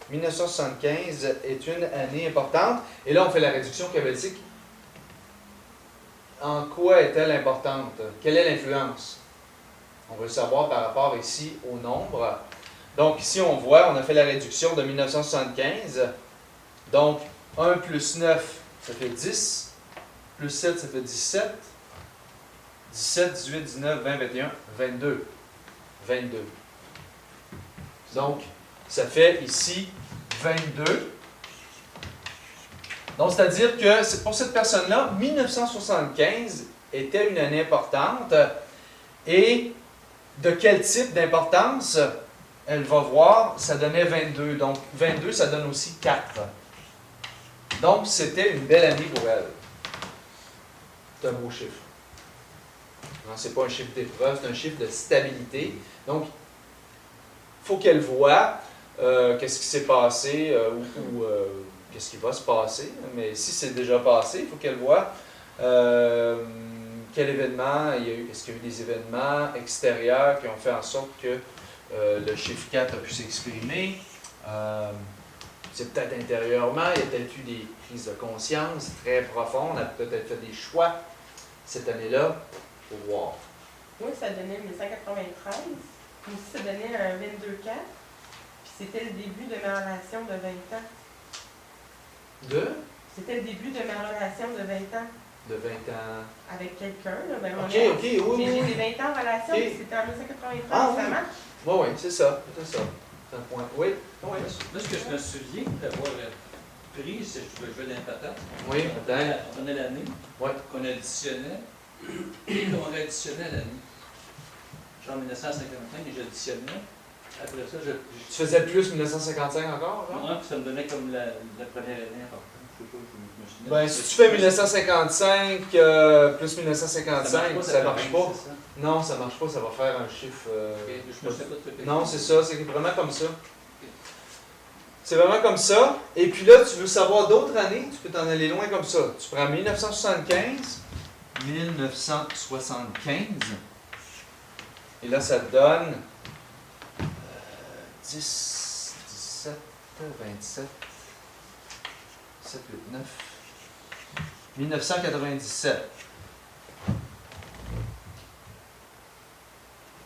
Speaker 1: 1975 est une année importante. Et là, on fait la réduction cabalistique. En quoi est-elle importante? Quelle est l'influence? On veut le savoir par rapport ici au nombre. Donc, ici, on voit, on a fait la réduction de 1975. Donc, 1 plus 9, ça fait 10. Plus 7, ça fait 17. 17, 18, 19, 20, 21, 22. 22. Donc, ça fait ici 22. Donc, c'est-à-dire que pour cette personne-là, 1975 était une année importante. Et de quel type d'importance? Elle va voir, ça donnait 22. Donc, 22, ça donne aussi 4. Donc, c'était une belle année pour elle. C'est un beau chiffre. Ce n'est pas un chiffre d'épreuve, c'est un chiffre de stabilité. Donc, il faut qu'elle voie qu'est-ce qui s'est passé ou qu'est-ce qui va se passer. Mais si c'est déjà passé, il faut qu'elle voie quel événement il y a eu. Est-ce qu'il y a eu des événements extérieurs qui ont fait en sorte que le chiffre 4 a pu s'exprimer? C'est peut-être intérieurement, il y a peut-être eu des prises de conscience très profondes, elle a peut-être fait des choix cette année-là, pour voir.
Speaker 2: Oui, ça donnait 1993. Aussi, ça donnait un 22-4. Puis c'était le début de ma relation de 20 ans. C'était le début de ma relation de 20 ans.
Speaker 1: De 20 ans.
Speaker 2: Avec quelqu'un, là. Ben,
Speaker 1: OK, oui.
Speaker 2: J'ai des 20 ans en relation,
Speaker 1: OK.
Speaker 2: puis c'était en 1993,
Speaker 1: Ah,
Speaker 2: ça
Speaker 1: oui.
Speaker 2: marche?
Speaker 1: Oui, c'est ça. C'est un point. Oui.
Speaker 3: Moi, ce que je me souviens d'avoir pris, c'est que je jouais dans les patates.
Speaker 1: Oui, attends.
Speaker 3: On donnait l'année,
Speaker 1: Oui.
Speaker 3: qu'on additionnait, et qu'on réadditionnait l'année. Genre 1955, et j'additionnais. Après ça,
Speaker 1: Tu faisais plus 1955 encore, genre?
Speaker 3: Ouais, puis ça me donnait comme la première année importante. Je sais pas, je me souviens.
Speaker 1: Ben, si tu fais 1955 plus 1955, ça marche pas.
Speaker 3: C'est ça.
Speaker 1: Non, ça marche pas, ça va faire un chiffre.
Speaker 3: Ok, je me souviens pas de ce que
Speaker 1: Non, c'est ça, c'est vraiment comme ça. C'est vraiment comme ça. Et puis là, tu veux savoir d'autres années, tu peux t'en aller loin comme ça. Tu prends 1975, 1975, et là, ça te donne 10, 17, 27, 7, 8, 9, 1997.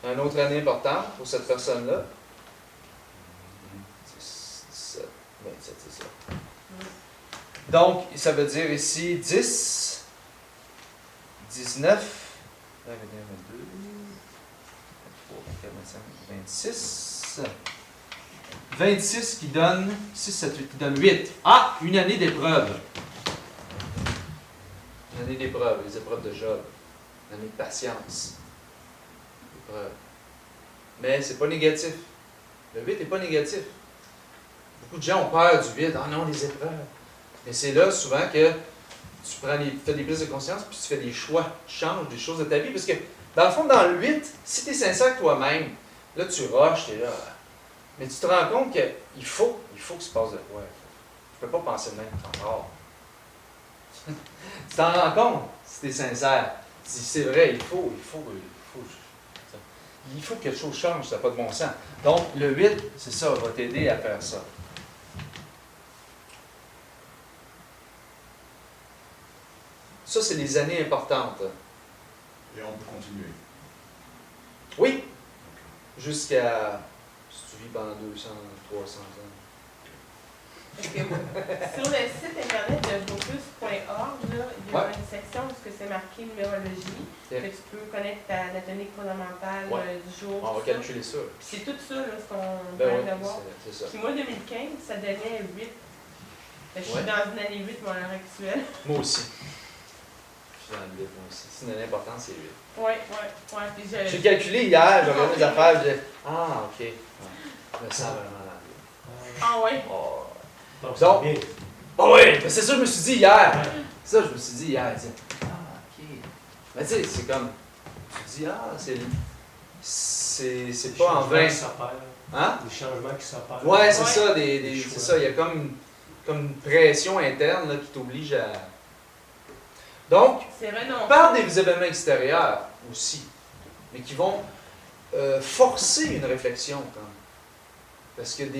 Speaker 1: Une autre année importante pour cette personne-là. 10, 17, 27, c'est ça. Donc, ça veut dire ici 10, 19, 20, 21, 22, 23, 24, 25, 26. 26 qui donne 6, 7, 8, qui donne 8. Ah, une année d'épreuve. Une année d'épreuve, les épreuves de Job. Une année de patience. Épreuve. Mais c'est pas négatif. Le 8 n'est pas négatif. Beaucoup de gens ont peur du 8. Ah non, les épreuves. Mais c'est là souvent que tu fais des prises de conscience puis tu fais des choix. Tu changes des choses de ta vie. Parce que Dans le fond, dans le 8, si tu es sincère avec toi-même, là, tu rushes, tu es là. Mais tu te rends compte qu'il faut que se passe de quoi. Tu peux pas penser de même encore. Tu t'en rends compte si tu es sincère. Tu dis, c'est vrai, il faut que quelque chose change, ça n'a pas de bon sens. Donc, le 8, c'est ça, va t'aider à faire ça. Ça, c'est les années importantes.
Speaker 4: Et on peut continuer.
Speaker 1: Oui, jusqu'à, si tu vis pendant 200, 300 ans.
Speaker 2: Fait que, sur le site internet de vocus.org, il y a une section où c'est marqué numérologie.
Speaker 1: Yeah.
Speaker 2: Que tu peux connaître ta anatomie fondamentale du jour.
Speaker 1: On va calculer ça.
Speaker 2: C'est tout ça là, ce qu'on
Speaker 1: Ben
Speaker 2: vient
Speaker 1: oui,
Speaker 2: de voir.
Speaker 1: c'est ça.
Speaker 2: Puis moi, 2015, ça donnait 8. Fait que je suis dans une année 8, moi, à l'heure actuelle.
Speaker 1: Moi aussi. Je suis dans le 8, moi aussi. C'est une année importante, c'est 8.
Speaker 2: Ouais. Puis
Speaker 1: J'ai calculé hier, j'ai regardé les affaires, j'ai dit, ah, ok. Ouais. Je me sens vraiment dans le 8.
Speaker 2: Ah ouais?
Speaker 1: Oh.
Speaker 6: Donc,
Speaker 1: Donc-
Speaker 6: c'est bien.
Speaker 1: Oh oui, mais c'est ça que je me suis dit hier. Ça, je me suis dit hier. Je dis, ah, ok. Mais tu sais, c'est comme, tu te dis, ah, c'est pas en vain.
Speaker 6: Qui s'opèrent.
Speaker 1: Hein?
Speaker 6: Des changements qui s'opèrent.
Speaker 1: Ouais, c'est
Speaker 2: Ouais.
Speaker 1: ça,
Speaker 6: Des
Speaker 1: c'est
Speaker 6: choix.
Speaker 1: ça. Il y a comme une pression interne là, qui t'oblige à. Donc,
Speaker 2: C'est renoncer.
Speaker 1: par des événements extérieurs aussi, mais qui vont forcer une réflexion. Comme. Parce qu'il y a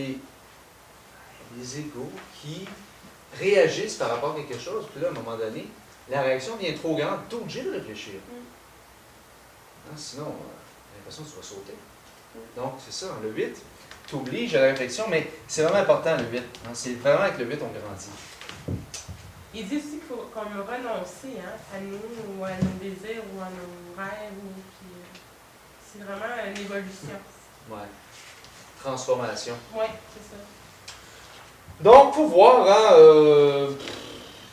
Speaker 1: des égos qui réagissent par rapport à quelque chose, puis là, à un moment donné, la réaction devient trop grande, tu es obligé de réfléchir. Hein, sinon, j'ai l'impression que tu vas sauter. Donc, c'est ça, le 8 t'oblige à la réflexion, mais c'est vraiment important le 8. Hein, c'est vraiment avec le 8 on grandit.
Speaker 2: Il dit aussi qu'il faut qu'on renoncer à nous, ou à nos désirs, ou à nos rêves. C'est vraiment une évolution.
Speaker 1: Ouais. Transformation.
Speaker 2: Oui, c'est ça.
Speaker 1: Donc, faut voir, hein,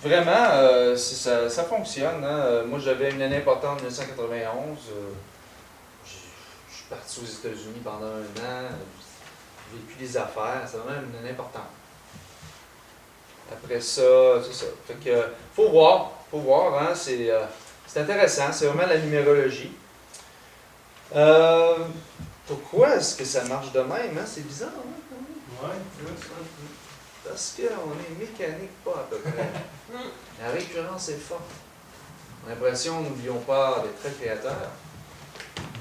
Speaker 1: vraiment, ça fonctionne. Hein. Moi, j'avais une année importante en 1991. Je suis parti aux États-Unis pendant 1 an. J'ai vécu des affaires. C'est vraiment une année importante. Après ça, c'est ça. Fait que, faut voir, hein, c'est intéressant. C'est vraiment la numérologie. Pourquoi est-ce que ça marche de même? Hein? C'est bizarre, hein?
Speaker 6: Ouais.
Speaker 1: Parce qu'on est mécanique pas à peu près. La récurrence est forte. On a l'impression, n'oublions pas, d'être très créateurs.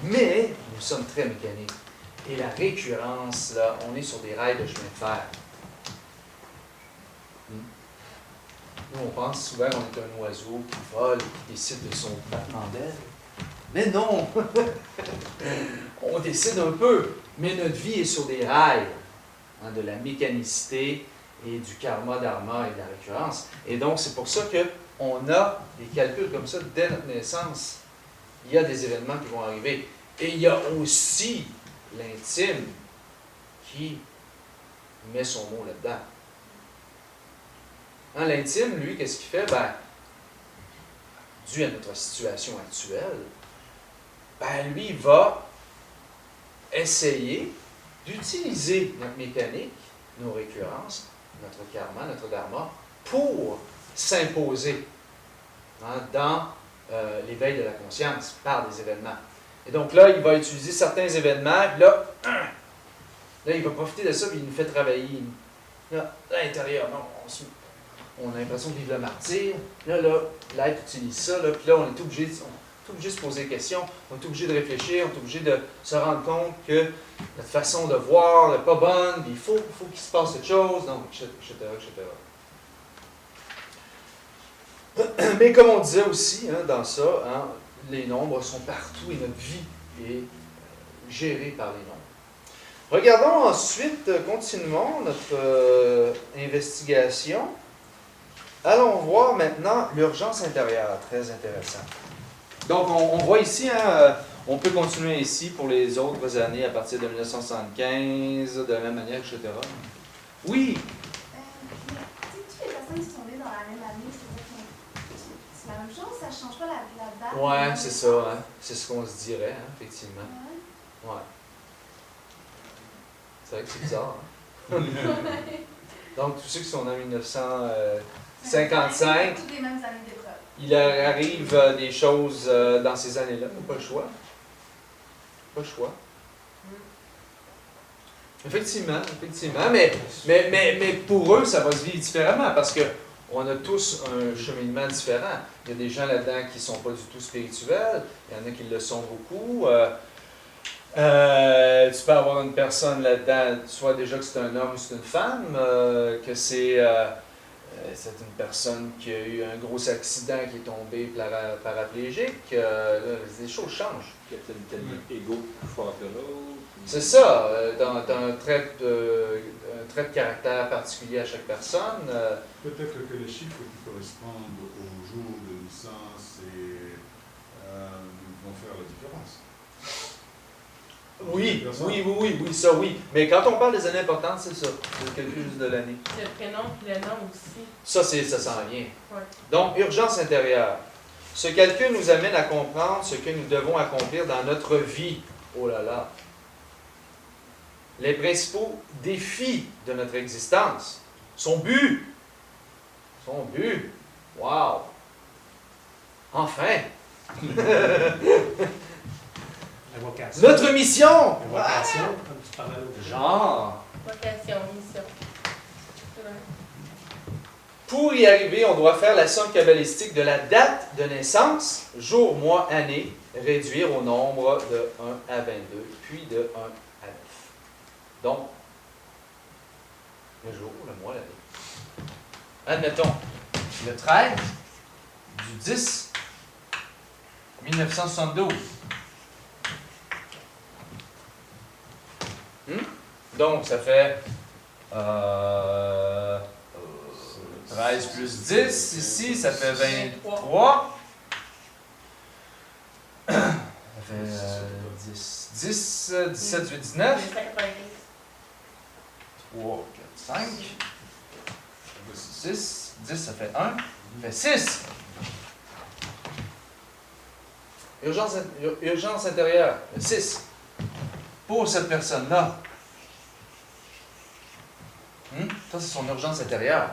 Speaker 1: Mais nous sommes très mécaniques. Et la récurrence, là, on est sur des rails de chemin de fer. Nous, on pense souvent qu'on est un oiseau qui vole, qui décide de son battement d'aile. Mais non! On décide un peu. Mais notre vie est sur des rails. Hein, de la mécanicité et du karma, dharma et de la récurrence. Et donc, c'est pour ça qu'on a des calculs comme ça dès notre naissance. Il y a des événements qui vont arriver. Et il y a aussi l'intime qui met son mot là-dedans. Hein, l'intime, lui, qu'est-ce qu'il fait? Ben, dû à notre situation actuelle, ben, lui, il va essayer d'utiliser notre mécanique, nos récurrences, notre karma, notre dharma, pour s'imposer hein, dans l'éveil de la conscience par des événements. Et donc là, il va utiliser certains événements, puis là, il va profiter de ça, puis il nous fait travailler. Là, à l'intérieur, non, on a l'impression de vivre le martyre. Là, l'être utilise ça, là, puis là, on est obligé de se poser des questions, on est obligé de réfléchir, on est obligé de se rendre compte que notre façon de voir n'est pas bonne, puis il faut qu'il se passe quelque chose, donc, etc., etc. Mais comme on disait aussi hein, dans ça, hein, les nombres sont partout et notre vie est gérée par les nombres. Regardons ensuite, continuons notre investigation. Allons voir maintenant l'urgence intérieure, très intéressant. Donc, on voit ici, hein, on peut continuer ici pour les autres années à partir de 1975, de la même manière, etc. Oui,
Speaker 5: Toutes les personnes qui sont nées dans la même année, c'est la même chose, ça ne change pas la date.
Speaker 1: ouais, c'est ça, hein. C'est ce qu'on se dirait, hein, effectivement.
Speaker 5: Ouais.
Speaker 1: Ouais. C'est vrai que c'est bizarre, hein? Donc, tous ceux qui sont nés en 1955,
Speaker 5: Toutes les mêmes années d'épreuve.
Speaker 1: il leur arrive des choses dans ces années-là, pas le choix. Pas le choix. Effectivement. Mais pour eux, ça va se vivre différemment parce que on a tous un cheminement différent. Il y a des gens là-dedans qui ne sont pas du tout spirituels, il y en a qui le sont beaucoup. Tu peux avoir une personne là-dedans, soit déjà que c'est un homme ou c'est une femme, que c'est une personne qui a eu un gros accident, qui est tombée paraplégique. Les choses changent.
Speaker 3: Il y a tel égo plus fort que l'autre.
Speaker 1: C'est ça, dans un trait de caractère particulier à chaque personne.
Speaker 4: Peut-être que les chiffres qui correspondent au jour de naissance vont faire la différence.
Speaker 1: Oui, ça oui. Mais quand on parle des années importantes, c'est ça. C'est le calcul juste de l'année.
Speaker 2: C'est le prénom et le nom aussi.
Speaker 1: Ça s'en vient.
Speaker 2: Ouais.
Speaker 1: Donc, urgence intérieure. Ce calcul nous amène à comprendre ce que nous devons accomplir dans notre vie. Oh là là! Les principaux défis de notre existence. Son but. Wow! Enfin!
Speaker 6: La vocation.
Speaker 1: Notre mission!
Speaker 6: La vocation, comme tu parlais l'autre jour.
Speaker 1: Genre!
Speaker 2: Vocation, mission. C'est vrai.
Speaker 1: Pour y arriver, on doit faire la somme cabalistique de la date de naissance, jour, mois, année, réduire au nombre de 1 à 22, puis de 1 à 9. Donc, le jour, le mois, l'année. Admettons, le 13 du 10 1972. Donc, ça fait 13 plus 10, ici, ça fait 23. Ça fait 10, 17, 18, 19. 3, 4, 5. 6, 10, ça fait 1. Ça fait 6. Urgence intérieure, 6. Pour cette personne-là. Ça, c'est son urgence intérieure.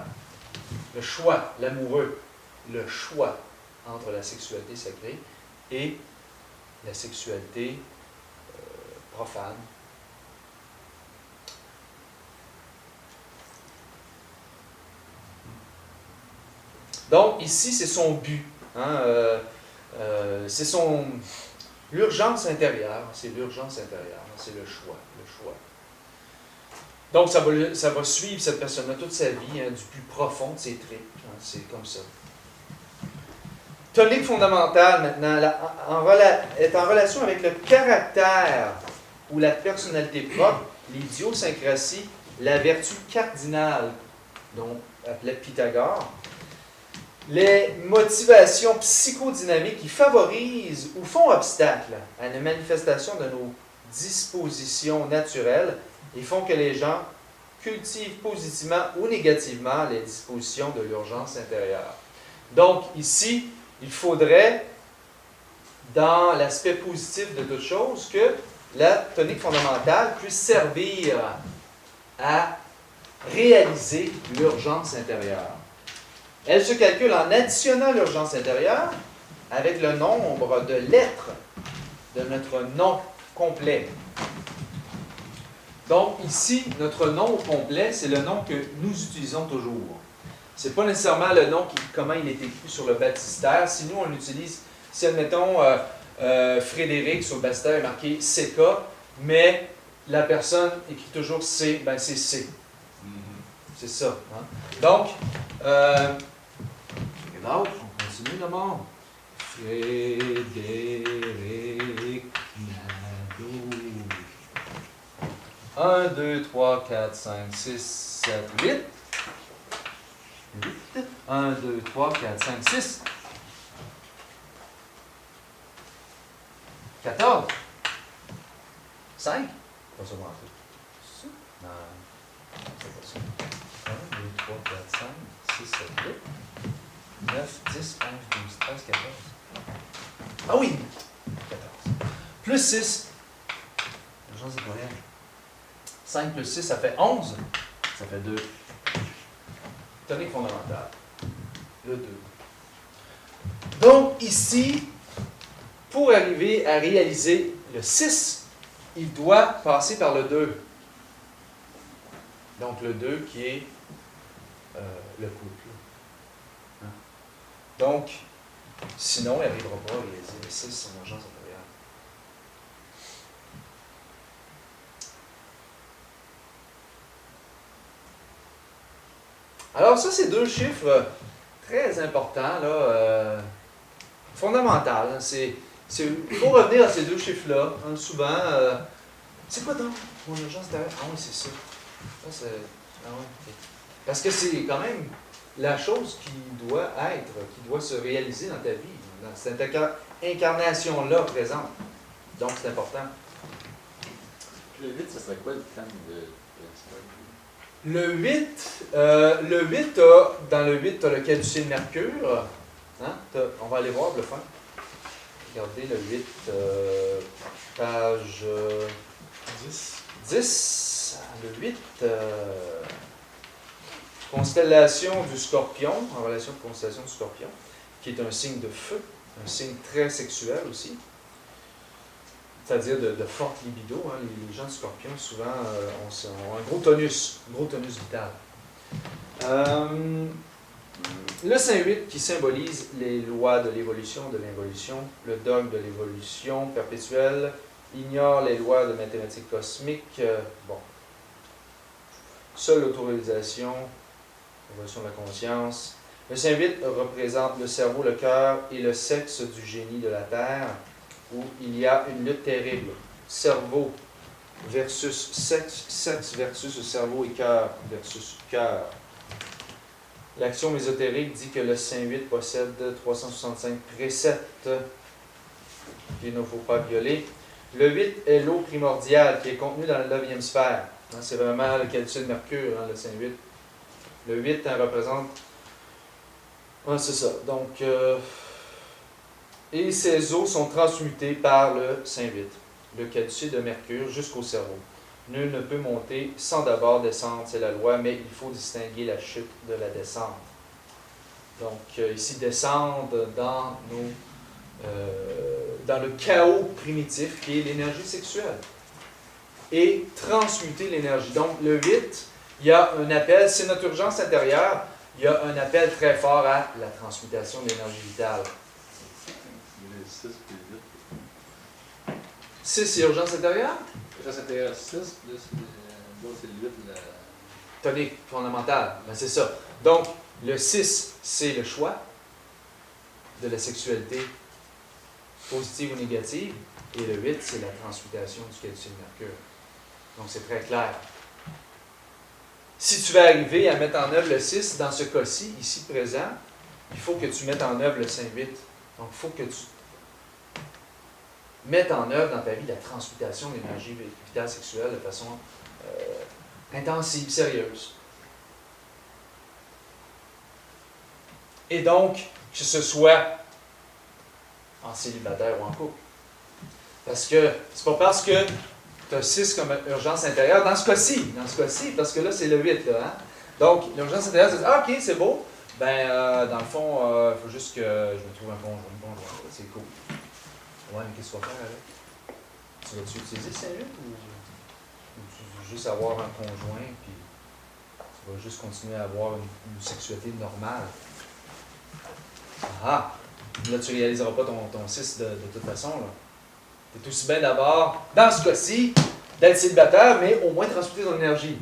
Speaker 1: Le choix, l'amoureux, le choix entre la sexualité sacrée et la sexualité profane. Donc, ici, c'est son but. C'est l'urgence intérieure. C'est l'urgence intérieure. C'est le choix. Donc, ça va suivre cette personne-là toute sa vie, du plus profond de ses tripes. C'est comme ça. Tonique fondamentale, maintenant, est en relation avec le caractère ou la personnalité propre, l'idiosyncrasie, la vertu cardinale, dont appelait Pythagore, les motivations psychodynamiques qui favorisent ou font obstacle à la manifestation de nos dispositions naturelles et font que les gens cultivent positivement ou négativement les dispositions de l'urgence intérieure. Donc, ici, il faudrait, dans l'aspect positif de toute chose, que la tonique fondamentale puisse servir à réaliser l'urgence intérieure. Elle se calcule en additionnant l'urgence intérieure avec le nombre de lettres de notre nom complet. Donc, ici, notre nom complet, c'est le nom que nous utilisons toujours. Ce n'est pas nécessairement le nom, comment il est écrit sur le baptistère. Si nous, on utilise, si admettons, Frédéric sur le baptistère est marqué CK, mais la personne écrit toujours C, ben c'est C. C'est ça. Donc, l'autre, on continue d'abord. Frédéric Nadeau. 1, 2, 3, 4, 5, 6, 7, 8. 1, 2, 3, 4, 5, 6. 14. 5. Pas ça, non. 1, 2, 3, 4, 5, 6, 7, 8. 9, 10, 11, 12, 13, 14. Ah oui! 14. Plus 6. L'urgence est rien. 5 plus 6, ça fait 11. Ça fait 2. Tonique fondamentale. Le 2. Donc, ici, pour arriver à réaliser le 6, il doit passer par le 2. Donc le 2 qui est le couple. Hein? Donc, sinon, il n'arrivera pas à réaliser le 6 en urgence intérieure. Alors ça, c'est deux chiffres très importants, là, fondamentaux. Hein. Il faut revenir à ces deux chiffres-là. Hein, souvent, c'est quoi donc mon urgence intérieure? Ah oui, c'est ça. Ah oui, ok. Parce que c'est quand même la chose qui doit se réaliser dans ta vie, dans cette incarnation-là présente. Donc, c'est important.
Speaker 7: Le 8, ça serait quoi le thème de
Speaker 1: Le 8, dans le 8, tu as le caducée de Mercure. Hein? On va aller voir le fun. Regardez le 8, page 10. Le 8, constellation du Scorpion, en relation de constellation du Scorpion, qui est un signe de feu, un signe très sexuel aussi, c'est-à-dire de forte libido. Hein. Les gens du Scorpion, souvent, ont un gros tonus vital. Le Saint 8 qui symbolise les lois de l'évolution, de l'involution, le dogme de l'évolution perpétuelle, ignore les lois de mathématiques cosmiques. Bon. Seule l'autoréalisation, l'évolution de la conscience. Le Saint 8 représente le cerveau, le cœur et le sexe du génie de la Terre, où il y a une lutte terrible. Cerveau versus sexe, sexe versus cerveau et cœur versus cœur. L'action mésotérique dit que le Saint 8 possède 365 préceptes qu'il ne faut pas violer. Le 8 est l'eau primordiale qui est contenue dans la 9e sphère. Hein, c'est vraiment le caducée de Mercure, hein, le Saint 8. Le 8 hein, représente... Ah, c'est ça. Donc, et ces eaux sont transmutées par le Saint 8, le caducée de Mercure, jusqu'au cerveau. Nul ne peut monter sans d'abord descendre, c'est la loi, mais il faut distinguer la chute de la descente. Donc, ici, descendre dans le chaos primitif qui est l'énergie sexuelle et transmuter l'énergie. Donc, le 8, il y a un appel, c'est notre urgence intérieure, il y a un appel très fort à la transmutation de l'énergie vitale.
Speaker 7: le 6 puis le 8?
Speaker 1: 6, c'est urgence intérieure.
Speaker 3: Urgence intérieure 6, là, c'est le 8, la...
Speaker 1: Tonique fondamentale, ben c'est ça. Donc, le 6, c'est le choix de la sexualité positive ou négative, et le 8, c'est la transmutation du caducée de Mercure. Donc, c'est très clair. Si tu veux arriver à mettre en œuvre le 6, dans ce cas-ci, ici présent, il faut que tu mettes en œuvre le Saint 8. Donc, il faut que tu mettes en œuvre dans ta vie la transmutation de l'énergie vitale sexuelle de façon intensive, sérieuse. Et donc, que ce soit en célibataire ou en couple. Parce que c'est pas parce que tu as 6 comme urgence intérieure, dans ce cas-ci, parce que là, c'est le 8, là, hein? Donc, l'urgence intérieure, c'est ah, ok, c'est beau. Ben, dans le fond, il faut juste que je me trouve un conjoint. C'est cool. Ouais, mais qu'est-ce que tu vas faire avec? Tu vas-tu utiliser le Saint 8 ou tu veux juste avoir un conjoint, puis tu vas juste continuer à avoir une sexualité normale? Ah! Là, tu ne réaliseras pas ton 6 de toute façon, là. Tu es aussi bien d'abord, dans ce cas-ci, d'être célibataire, mais au moins transmuter ton énergie.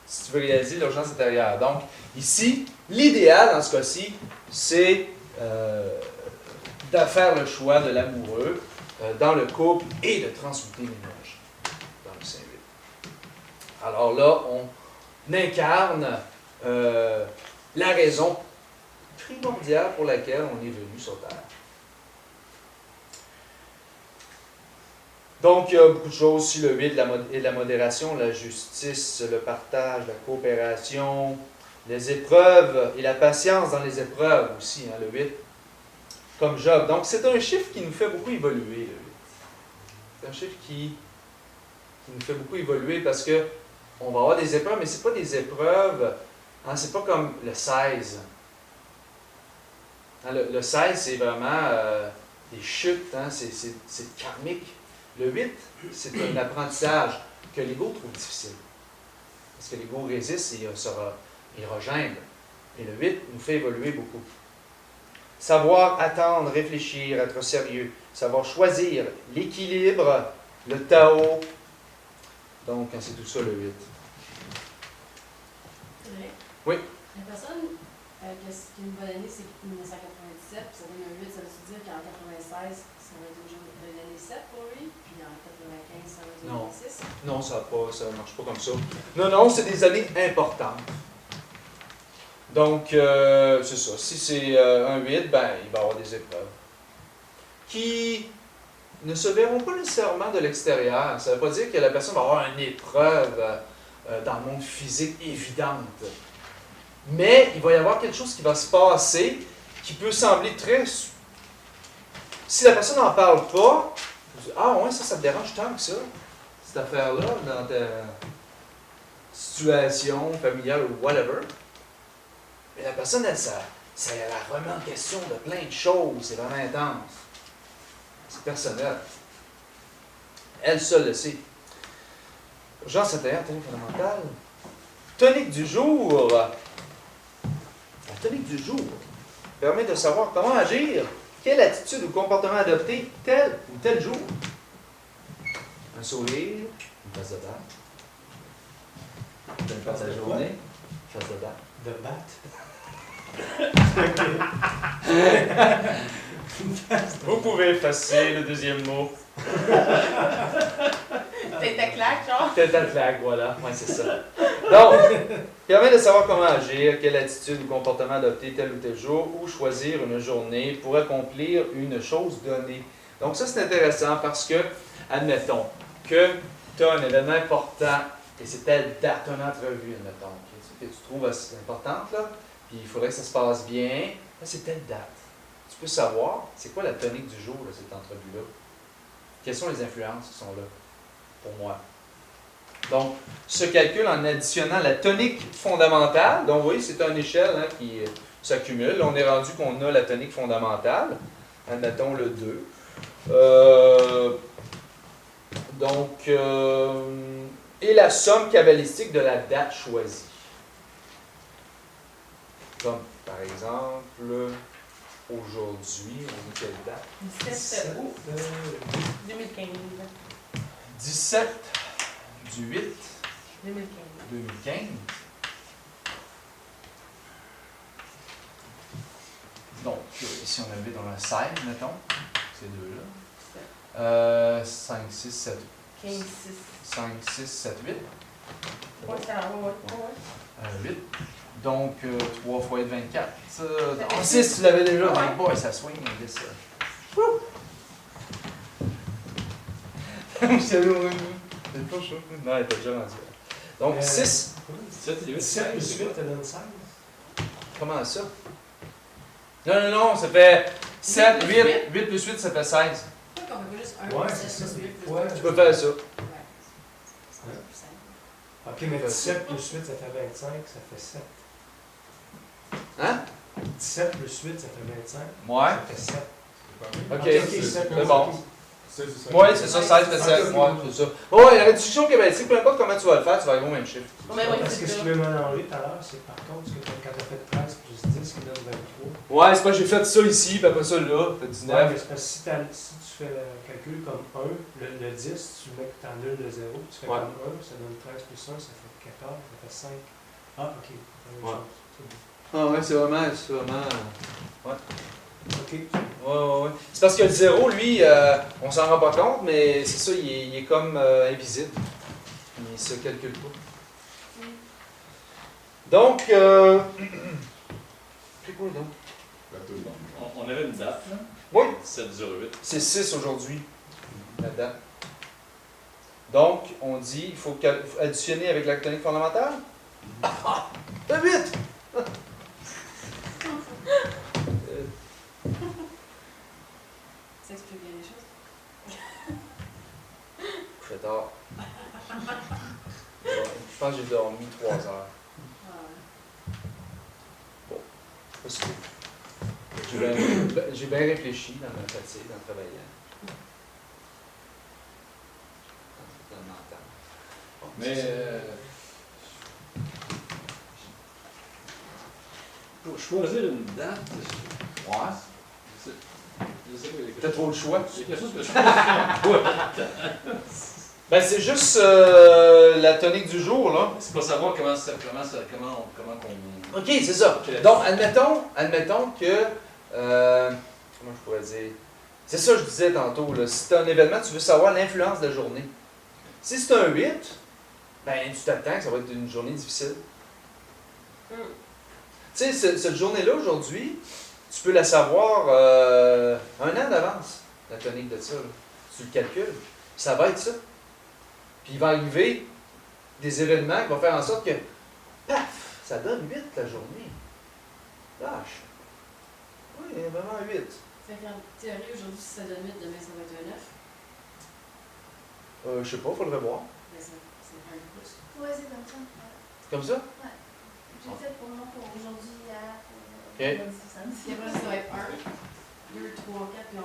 Speaker 1: Si tu veux réaliser l'urgence intérieure. Donc, ici, l'idéal dans ce cas-ci, c'est de faire le choix de l'amoureux dans le couple et de transmuter l'énergie dans le Saint 8. Alors là, on incarne la raison primordiale pour laquelle on est venu sur Terre. Donc, il y a beaucoup de choses aussi, le 8 et la modération, la justice, le partage, la coopération, les épreuves et la patience dans les épreuves aussi, hein, le 8, comme Job. Donc, c'est un chiffre qui nous fait beaucoup évoluer, le 8. C'est un chiffre qui nous fait beaucoup évoluer parce que on va avoir des épreuves, mais ce n'est pas des épreuves, hein, c'est pas comme le 16. Hein, le 16, c'est vraiment des chutes, hein, c'est karmique. Le 8, c'est un apprentissage que l'ego trouve difficile. Parce que l'ego résiste et il regimbe. Et le 8 nous fait évoluer beaucoup. Savoir attendre, réfléchir, être sérieux, savoir choisir, l'équilibre, le Tao. Donc, c'est tout ça le 8. Oui.
Speaker 8: La personne qui nous va donner, c'est 1997, puis ça donne un 8, ça veut dire qu'en 96, ça va être l'année 7 pour lui, puis en 95, ça va être l'année 6.
Speaker 1: Non, ça ne marche pas comme ça. Non, c'est des années importantes. Donc, c'est ça. Si c'est un 8, ben, il va y avoir des épreuves qui ne se verront pas nécessairement de l'extérieur. Ça ne veut pas dire que la personne va avoir une épreuve dans le monde physique évidente. Mais il va y avoir quelque chose qui va se passer qui peut sembler très... Si la personne n'en parle pas, ah ouais, ça te dérange tant que ça, cette affaire-là, dans ta situation familiale ou whatever. Mais la personne, elle, ça la remet en question de plein de choses. C'est vraiment intense. C'est personnel. Elle seule le sait. Urgence intérieure, tonique fondamentale. Tonique du jour. La tonique du jour permet de savoir comment agir, quelle attitude ou comportement adopter tel ou tel jour. Un sourire, une face de date. Une face de la journée, une face de date.
Speaker 6: De battre.
Speaker 1: Vous pouvez effacer le deuxième mot.
Speaker 2: Tête à claque, genre.
Speaker 1: Tête à claque, voilà. Ouais, c'est ça. Donc, permet de savoir comment agir, quelle attitude ou comportement adopter tel ou tel jour, ou choisir une journée pour accomplir une chose donnée. Donc ça, c'est intéressant parce que, admettons, que tu as un événement important, et c'est telle date, une entrevue, admettons, que tu trouves assez importante, là, puis il faudrait que ça se passe bien, là, c'est telle date. Tu peux savoir, c'est quoi la tonique du jour de cette entrevue-là? Quelles sont les influences qui sont là, pour moi? Donc, ce calcul en additionnant la tonique fondamentale, donc oui, c'est une échelle qui s'accumule. On est rendu qu'on a la tonique fondamentale, admettons le 2. Et la somme cabalistique de la date choisie. Comme, par exemple, aujourd'hui, on est quelle date?
Speaker 2: 17 août 2015.
Speaker 1: 17 du 8
Speaker 2: 2015.
Speaker 1: 2015. Donc, ici on avait dans la 16, mettons, ces deux-là. 5, 6, 7,
Speaker 2: 15, 6.
Speaker 1: 5, 6, 7, 8.
Speaker 2: Ouais, ça va,
Speaker 1: 8. Donc, 3 fois 8, 24. En 6, tu l'avais déjà.
Speaker 2: Ouais.
Speaker 1: Ben, boy, ça swing, on dit ça. Non, elle était déjà rendue. Donc, 6.
Speaker 3: 17 et 8.
Speaker 6: 17 plus 8, ça donne 16.
Speaker 1: Comment ça? Non, ça fait 7, 8. 8 plus 8, ça fait 16.
Speaker 8: Pourquoi qu'on fait pas juste 1
Speaker 6: Ouais,
Speaker 8: plus
Speaker 6: c'est
Speaker 8: 7
Speaker 6: ça.
Speaker 8: plus 8 plus
Speaker 6: Ouais.
Speaker 8: 2?
Speaker 1: Tu peux faire ça.
Speaker 8: Ouais. C'est plus simple.
Speaker 6: Ok, mais 17 plus 8, ça fait 25, ça fait 7.
Speaker 1: Hein?
Speaker 6: 17 plus 8, ça fait 25.
Speaker 1: Ouais.
Speaker 6: Ça fait 7.
Speaker 1: Ok, c'est bon.
Speaker 4: C'est ça.
Speaker 1: Oui, c'est ça, 16 fait 7. Ouais, c'est ça. Ouais, la réduction cabalistique, peu importe comment tu vas le faire, tu vas arriver au même chiffre.
Speaker 2: Mais oui,
Speaker 6: Parce que
Speaker 2: c'est
Speaker 6: ce
Speaker 2: ça.
Speaker 6: qui m'a mélangé tout à l'heure, c'est par contre, ce que quand tu as fait 13 plus 10, qui donne 23.
Speaker 1: Ouais, c'est pas que j'ai fait ça ici, puis après ça là, fait 19.
Speaker 6: Ouais, mais c'est parce que si tu fais le calcul comme 1, le 10, tu mets que tu annules le 0, tu fais
Speaker 1: Ouais.
Speaker 6: comme 1, ça donne 13 plus 1, ça fait 14, ça fait 5. Ah, ok. La même
Speaker 1: Ouais.
Speaker 6: chose. C'est bon.
Speaker 1: Ah ouais, c'est vraiment...
Speaker 6: Ok.
Speaker 1: Ouais. C'est parce que le 0, lui, on s'en rend pas compte, mais c'est ça, il est comme invisible. Il se calcule pas. Donc, c'est quoi donc?
Speaker 4: Plateau de Bambi.
Speaker 3: On avait une date, là.
Speaker 1: Oui.
Speaker 3: 17-08.
Speaker 1: C'est 6 aujourd'hui, la date. Donc, on dit, il faut additionner avec la tonique fondamentale. Ah! T'as 8!
Speaker 8: Ça explique bien les choses.
Speaker 1: Je fais tard. Ouais, je pense que j'ai dormi 3 heures.
Speaker 8: Ouais.
Speaker 1: Parce que j'ai bien réfléchi dans ma fatigue, en travaillant.
Speaker 3: Mais pour choisir une date,
Speaker 7: Ouais.
Speaker 3: je sais pas, il y a quelque
Speaker 1: T'as trop le choix.
Speaker 3: il y a quelque chose que je trouve.
Speaker 1: Ben, c'est juste la tonique du jour, là.
Speaker 3: C'est pour savoir comment qu'on.
Speaker 1: OK, c'est ça. Donc, admettons que... comment je pourrais dire? C'est ça que je disais tantôt, là. Si tu as un événement, tu veux savoir l'influence de la journée. Si c'est un 8, ben tu t'attends que ça va être une journée difficile.
Speaker 2: Mm.
Speaker 1: Tu sais, cette journée-là, aujourd'hui, tu peux la savoir un an d'avance, la tonique de ça. Là. Tu le calcules. Ça va être ça. Puis il va arriver des événements qui vont faire en sorte que, paf, ça donne 8 la journée. Lâche. Oui, vraiment 8.
Speaker 8: Fait qu'en théorie, aujourd'hui, si ça donne 8, demain, ça va être un 9.
Speaker 1: Je sais pas, faudrait voir.
Speaker 8: Ben, c'est un de plus.
Speaker 5: Ouais, c'est comme ça. Ouais.
Speaker 1: Comme ça?
Speaker 5: J'ai fait pour moi pour aujourd'hui, hier, pour
Speaker 1: Ok.
Speaker 5: vendredi, samedi.
Speaker 8: Puis après, ça va être 1, 2, 3, 4, puis on.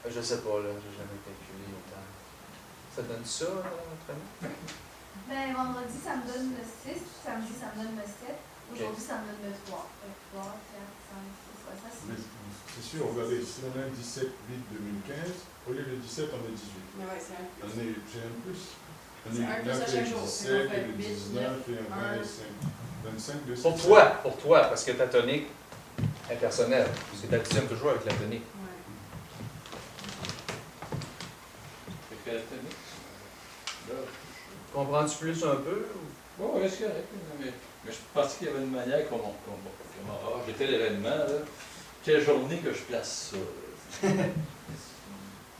Speaker 1: Je sais pas, là, j'ai jamais calculé autant. Ça donne ça, l'entraînement?
Speaker 5: Ben, vendredi, ça me donne le 6, samedi, ça me donne le 7. Aujourd'hui, ça me donne le 3. 3, 4, 5, 6, ouais, ça
Speaker 4: Mais
Speaker 5: c'est.
Speaker 4: c'est sûr, regardez, si on a un 17 8 2015, au lieu de 17, on a 18.
Speaker 8: Mais ouais, c'est un de
Speaker 4: On
Speaker 8: plus.
Speaker 4: est, c'est un plus. On
Speaker 8: C'est un plus à chaque jour.
Speaker 4: 17,
Speaker 8: Fait
Speaker 4: et
Speaker 8: qu'on
Speaker 4: le
Speaker 8: fait
Speaker 4: 19, et un
Speaker 8: 8,
Speaker 4: 20, et 5. 25, 2,
Speaker 1: Pour toi, parce que ta tonique est personnelle. Parce que tu additionnes toujours avec la tonique.
Speaker 8: Ouais.
Speaker 3: Fait que la tonique, là,
Speaker 1: Comprends-tu plus un peu?
Speaker 3: bon, ouais, c'est correct. Mais je pensais qu'il y avait une manière qu'on j'ai tel événement, là. Quelle journée que je place ça? Là?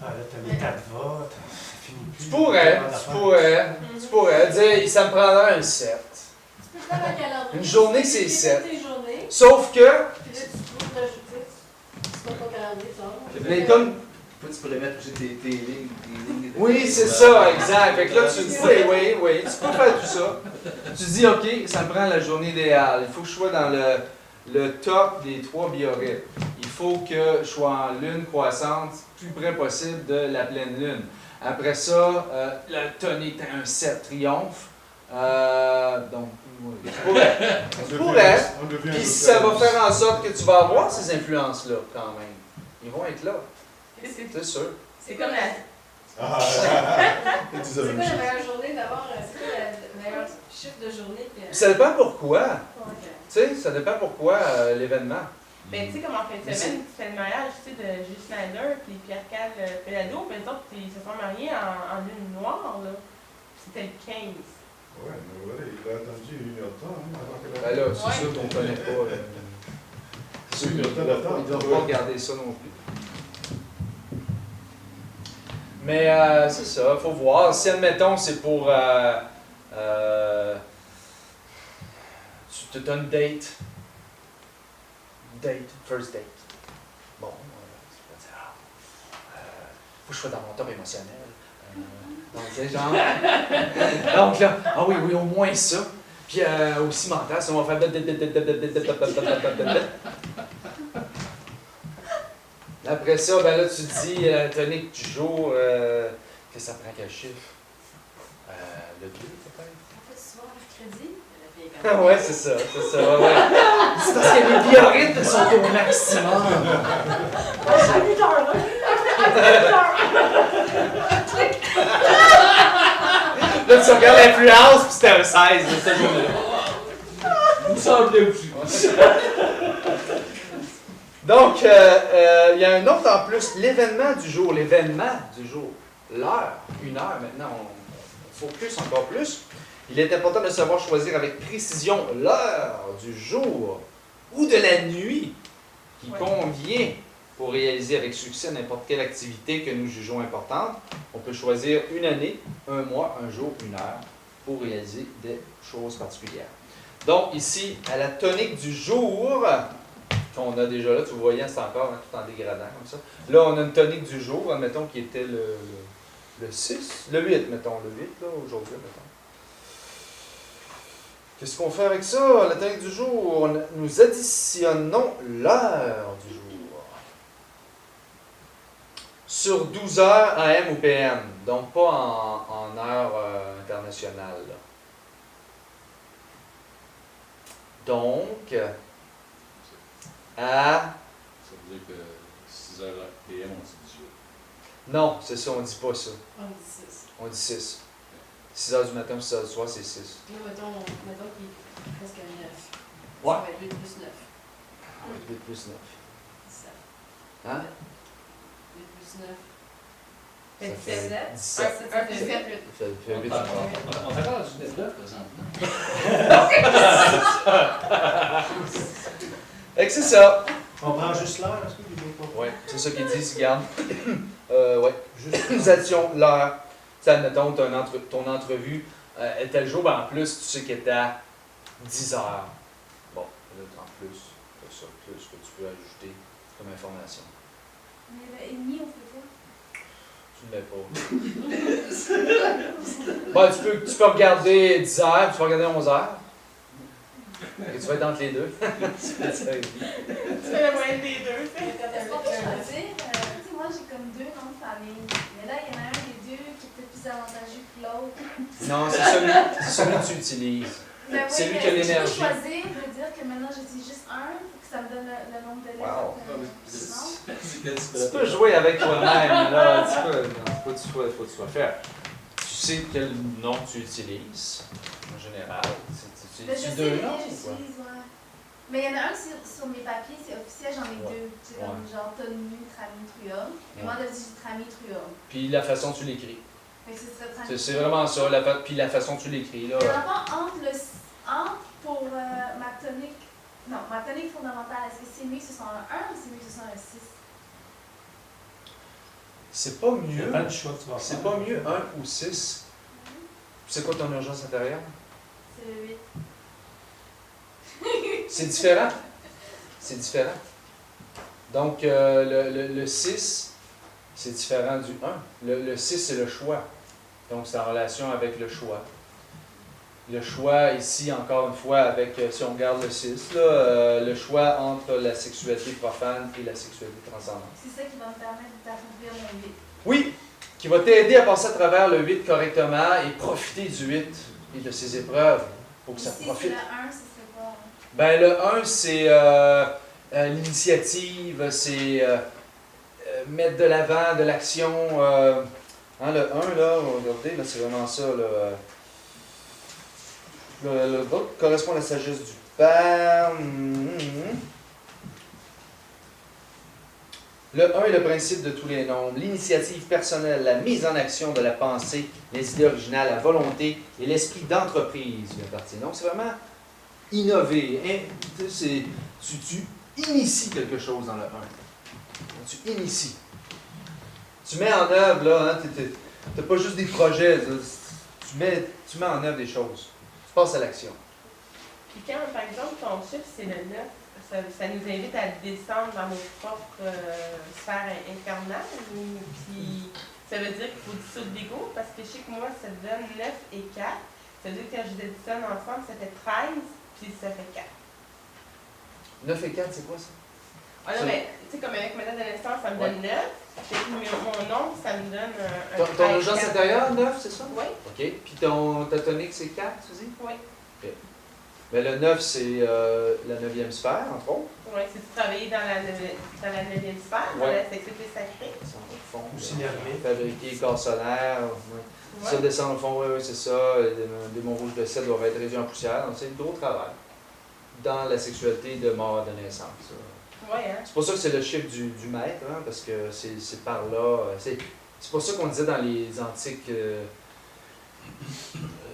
Speaker 6: Ah, là, t'as mis 4 votes. Ça finit plus.
Speaker 1: Tu pourrais dire, ça me prendrait un 7.
Speaker 8: Tu peux faire un calendrier.
Speaker 1: Une journée,
Speaker 8: Tu
Speaker 1: c'est
Speaker 8: peux
Speaker 1: 7.
Speaker 8: tes journées,
Speaker 1: Sauf que,
Speaker 8: puis là, tu peux rajouter. Tu peux ton calendrier, ça.
Speaker 1: mais comme...
Speaker 7: Tu pourrais mettre aussi tes lignes.
Speaker 1: Oui, c'est ça, exact. Fait que là, tu dis, oui, tu peux faire tout ça. Tu dis, OK, ça me prend la journée idéale. Il faut que je sois dans le top des 3 biorythmes. Il faut que je sois en lune croissante, plus près possible de la pleine lune. Après ça, la tonique, t'as un 7 triomphe. Donc, oui, tu pourrais. Puis ça va faire en sorte que tu vas avoir ces influences-là, quand même. Ils vont être là, c'est sûr.
Speaker 2: C'est comme la.
Speaker 4: Ah, ils disent
Speaker 8: C'est
Speaker 4: la
Speaker 8: quoi
Speaker 4: même
Speaker 8: la
Speaker 4: chose.
Speaker 8: meilleure journée d'abord? C'est quoi le meilleur chiffre de journée? Que...
Speaker 1: Ça dépend pourquoi.
Speaker 8: Ok.
Speaker 1: Tu sais, ça dépend pourquoi l'événement.
Speaker 2: Ben, tu sais, comme en fin de semaine, tu fais le mariage tu sais, de Jules Schneider puis Pierre-Cal Pelado, puis les autres, ils se sont mariés en lune noire, là. C'était le 15.
Speaker 4: Ouais, mais voilà, il a attendu 1h30 avant que
Speaker 1: Ben là, c'est
Speaker 2: Ouais.
Speaker 1: sûr qu'on ne connaît pas. C'est sûr qu'ils ne doivent pas regarder ça non plus. Mais c'est ça, il faut voir. Si, admettons, c'est pour... tu te donnes une date. First date. Bon, tu vas dire, faut que je sois dans mon top émotionnel. Donc, tu sais, genre... Donc là, oui, au moins ça. Puis aussi mental, ça va faire... Après ça, ben là, tu te dis, la tonique du jour, que ça prend quel chiffre? Le 2, peut-être?
Speaker 8: En fait, soir, mercredi, la fille est
Speaker 1: Ah
Speaker 8: comme-
Speaker 1: ouais, c'est ça, ouais. C'est parce que les biorhythmes sont au maximum.
Speaker 8: À 8 heures, là!
Speaker 1: Là, tu regardes l'influence, puis c'était un 16, là, cette journée-là.
Speaker 3: Il me semblait aussi.
Speaker 1: Donc, il y a un autre en plus, l'événement du jour, l'heure, 1 heure maintenant, on focus encore plus. Il est important de savoir choisir avec précision l'heure du jour ou de la nuit qui
Speaker 2: Ouais.
Speaker 1: convient pour réaliser avec succès n'importe quelle activité que nous jugeons importante. On peut choisir une année, un mois, un jour, 1 heure pour réaliser des choses particulières. Donc ici, à la tonique du jour, qu'on a déjà là, tu le voyais, c'est encore tout en dégradant comme ça. Là, on a une tonique du jour, admettons, qui était le 6, le 8, mettons, le 8, là, aujourd'hui, mettons. Qu'est-ce qu'on fait avec ça? La tonique du jour, nous additionnons l'heure du jour. Sur 12 heures AM ou PM, donc pas en heure internationale. nationale. Là. Donc, à...
Speaker 3: Ça veut dire que 6 heures PM, on dit 18.
Speaker 1: Non, c'est ça, on dit pas ça.
Speaker 8: On dit 6.
Speaker 1: On dit 6. 6 heures du matin ou 6 heures du soir, c'est 6.
Speaker 8: Là, mettons qu'il est presque 9.
Speaker 1: Ouais.
Speaker 8: Ça va être 8 plus 9.
Speaker 1: 8 plus 9.
Speaker 8: 17.
Speaker 1: Hein?
Speaker 8: 8 plus 9.
Speaker 2: Fait
Speaker 1: Ça
Speaker 2: que
Speaker 1: fait
Speaker 2: 17.
Speaker 1: 17.
Speaker 2: Un plus 7.
Speaker 1: Ça fait 8.
Speaker 3: On est encore du 9 là, présentement.
Speaker 1: Fait que c'est ça.
Speaker 6: On prend juste l'heure, est-ce que tu veux pas?
Speaker 1: Ouais, c'est ça qu'ils disent, regarde. Ouais.
Speaker 6: Juste
Speaker 1: Nous additions l'heure. Tu sais, admettons, ton entrevue est tel jour, ben en plus, tu sais qu'elle est à 10 heures. Bon, là, en plus, c'est ça, plus que tu peux ajouter comme information.
Speaker 5: Mais le ennemi, on fait pas.
Speaker 1: Tu ne l'as pas. Bon, tu peux regarder 10 heures, tu peux regarder 11 heures. Et tu vas être entre les deux.
Speaker 2: Tu fais la moyenne des deux.
Speaker 5: Est-ce qu'on peut choisir? Tu sais, moi, j'ai comme 2 noms de famille. Mais là, il y en a un des deux qui est peut-être plus avantageux que l'autre.
Speaker 1: Non, c'est celui que tu utilises.
Speaker 5: Mais
Speaker 1: C'est
Speaker 5: oui,
Speaker 1: lui
Speaker 5: mais
Speaker 1: qui a
Speaker 5: si
Speaker 1: l'énergie.
Speaker 5: je peux choisir, je veux dire que maintenant, j'utilise juste un pour que ça me donne le nombre de lettres.
Speaker 1: Wow.
Speaker 5: Non?
Speaker 1: Tu peux jouer avec toi-même, là. Faut que tu sois faire. Tu sais quel nom tu utilises, en général. Tu
Speaker 5: Mais je sais
Speaker 1: utilises deux
Speaker 5: lequel
Speaker 1: noms ou quoi?
Speaker 5: j'utilise, ouais. Mais il y en a un sur mes papiers, c'est officiel, j'en ai
Speaker 1: Ouais.
Speaker 5: 2. C'est comme genre Tonu, Trami, Trium. Et moi, d'habitude, j'ai Trami, Trium.
Speaker 1: Puis la façon dont tu l'écris.
Speaker 5: Fait que ce serait Trami.
Speaker 1: C'est vraiment ça. Puis la façon dont tu l'écris, là.
Speaker 5: Mais rapport entre pour ma tonique, non, ma tonique fondamentale, est-ce que c'est mieux que ce soit un 1 ou c'est mieux que ce soit un 6?
Speaker 1: C'est pas
Speaker 6: Il n'y a
Speaker 1: mieux.
Speaker 6: pas de choix que tu vas
Speaker 1: C'est
Speaker 6: faire.
Speaker 1: pas mieux 1 ou 6. C'est quoi ton urgence intérieure?
Speaker 5: C'est le 8.
Speaker 1: C'est différent. C'est différent. Donc, le 6, c'est différent du 1. Le 6, c'est le choix. Donc, c'est en relation avec le choix. Le choix, ici, encore une fois, avec, si on regarde le 6, là, le choix entre la sexualité profane et la sexualité transcendante.
Speaker 5: C'est ça qui va me permettre d'accomplir mon 8.
Speaker 1: Oui, qui va t'aider à passer à travers le 8 correctement et profiter du 8 et de ses épreuves pour que ça
Speaker 5: Si
Speaker 1: profite.
Speaker 5: c'est le 1, ce serait pas.
Speaker 1: Ben, le 1, c'est l'initiative, c'est mettre de l'avant, de l'action. Hein, le 1, là, regardez, là, c'est vraiment ça. Là, le vote correspond à la sagesse du Père. Le 1 est le principe de tous les nombres, l'initiative personnelle, la mise en action de la pensée, les idées originales, la volonté et l'esprit d'entreprise lui appartient. Donc, c'est vraiment innover. Hein? Tu inities quelque chose dans le 1. Tu inities. Tu mets en œuvre, là, hein, tu n'as pas juste des projets, là, tu mets en œuvre des choses. Tu passes à l'action.
Speaker 2: Puis quand, par exemple, ton chiffre, c'est le 9, ça nous invite à descendre dans nos propres sphères infernales. Puis ça veut dire qu'il faut dissoudre l'ego, parce que je sais que moi, ça donne 9 et 4. Ça veut dire que quand je additionne ensemble, ça fait 13, puis ça fait 4.
Speaker 1: 9 et 4, c'est quoi ça?
Speaker 2: Ah non, mais tu sais, comme avec ma date de naissance, ça me donne 9. Fait que mon nombre, ça me donne un
Speaker 1: Ton urgence intérieure, 9, c'est ça?
Speaker 2: Oui.
Speaker 1: OK. Puis ta tonique, c'est 4, tu dis?
Speaker 2: Oui.
Speaker 1: Mais le 9, c'est la 9e sphère, entre autres.
Speaker 2: Oui, c'est de travailler dans la 9e sphère, dans
Speaker 1: Ouais.
Speaker 2: la sexualité sacrée.
Speaker 1: Descendre au fond.
Speaker 6: Aussi l'armée.
Speaker 1: Fabriquer corps solaire. Ouais.
Speaker 2: Ouais.
Speaker 1: Ça, descendre au fond, oui, c'est ça. Les démons rouges de 7 doivent être réduits en poussière. Donc, c'est le gros travail dans la sexualité de mort de naissance.
Speaker 2: Oui, hein.
Speaker 1: C'est pour ça que c'est le chiffre du maître, hein, parce que c'est par là. C'est pour ça qu'on disait dans les antiques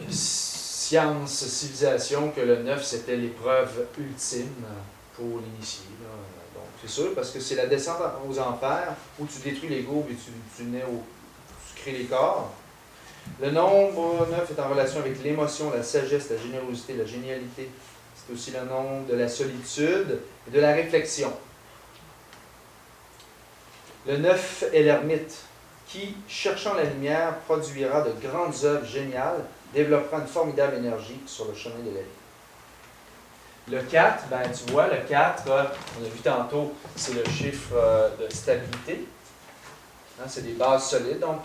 Speaker 1: sciences, civilisations, que le 9, c'était l'épreuve ultime pour l'initié. Donc, c'est sûr, parce que c'est la descente aux enfers où tu détruis l'ego et tu crées les corps. Le nombre 9 est en relation avec l'émotion, la sagesse, la générosité, la génialité. C'est aussi le nombre de la solitude et de la réflexion. Le 9 est l'ermite, qui, cherchant la lumière, produira de grandes œuvres géniales, développera une formidable énergie sur le chemin de la vie. Le 4, ben, tu vois, le 4, on a vu tantôt, c'est le chiffre de stabilité. Hein, c'est des bases solides. Donc,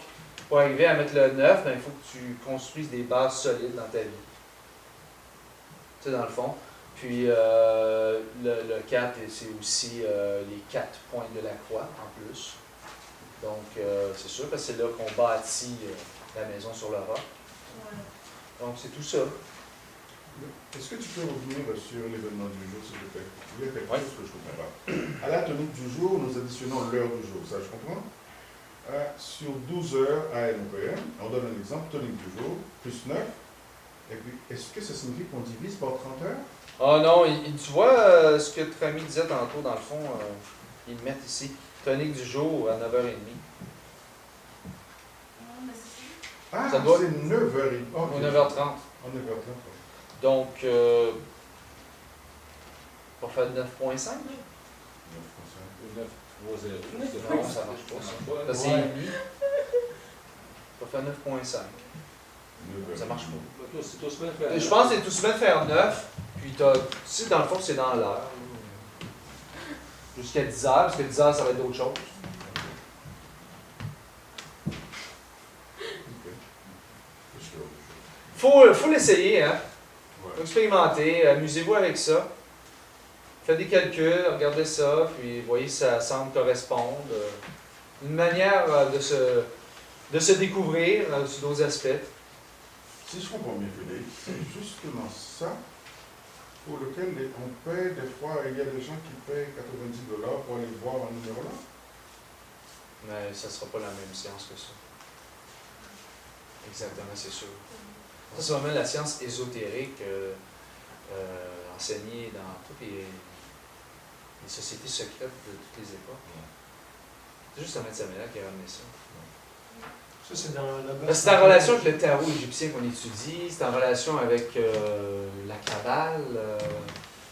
Speaker 1: pour arriver à mettre le 9, ben, il faut que tu construises des bases solides dans ta vie. Tu sais, dans le fond. Puis le 4, c'est aussi les 4 points de la croix en plus. Donc, c'est sûr, parce que c'est là qu'on bâtit la maison sur le roc. Donc, c'est tout ça.
Speaker 4: Est-ce que tu peux revenir sur l'événement du jour, s'il te plaît? Il y a quelque
Speaker 1: Oui.
Speaker 4: chose que je ne comprends pas. À la tonique du jour, nous additionnons l'heure du jour, ça je comprends. Sur 12 heures AM/PM, on donne un exemple, tonique du jour, plus 9. Et puis, est-ce que ça signifie qu'on divise par 30 heures?
Speaker 1: Ah non, tu vois ce que Trami disait tantôt, dans le fond, ils le mettent ici. Tonique du jour à 9h30.
Speaker 4: Ah,
Speaker 1: Ça doit-
Speaker 4: c'est 9h30.
Speaker 1: Ou 9h30.
Speaker 4: En 9h30.
Speaker 1: Donc, on va faire 9.5. là?
Speaker 3: 9-3-0.
Speaker 1: Non, ça marche pas. Ça. Parce que c'est demi. On va faire 9.5. Ça marche pas.
Speaker 3: C'est tout semaine faire.
Speaker 1: Je pense que c'est tout semaine de faire 9. Puis, tu sais, dans le fond, c'est dans l'heure. Jusqu'à 10h, parce que 10h, ça va être d'autres choses. Faut l'essayer, hein. Faut expérimenter, amusez-vous avec ça. Faites des calculs, regardez ça, puis voyez si ça semble correspondre. Une manière de se découvrir sur d'autres aspects.
Speaker 4: Si je comprends bien, Philippe, c'est justement ça pour lequel on paie des fois, il y a des gens qui payent 90$ pour aller voir un numéro là.
Speaker 1: Mais ça ne sera pas la même science que ça. Exactement, c'est sûr. Ça, c'est vraiment la science ésotérique enseignée dans toutes les sociétés secrètes de toutes les époques. C'est juste un maître Samuel qui a ramené ça.
Speaker 6: Ça, c'est dans le
Speaker 1: Parce que c'est en relation avec le tarot égyptien qu'on étudie, c'est en relation avec la cabale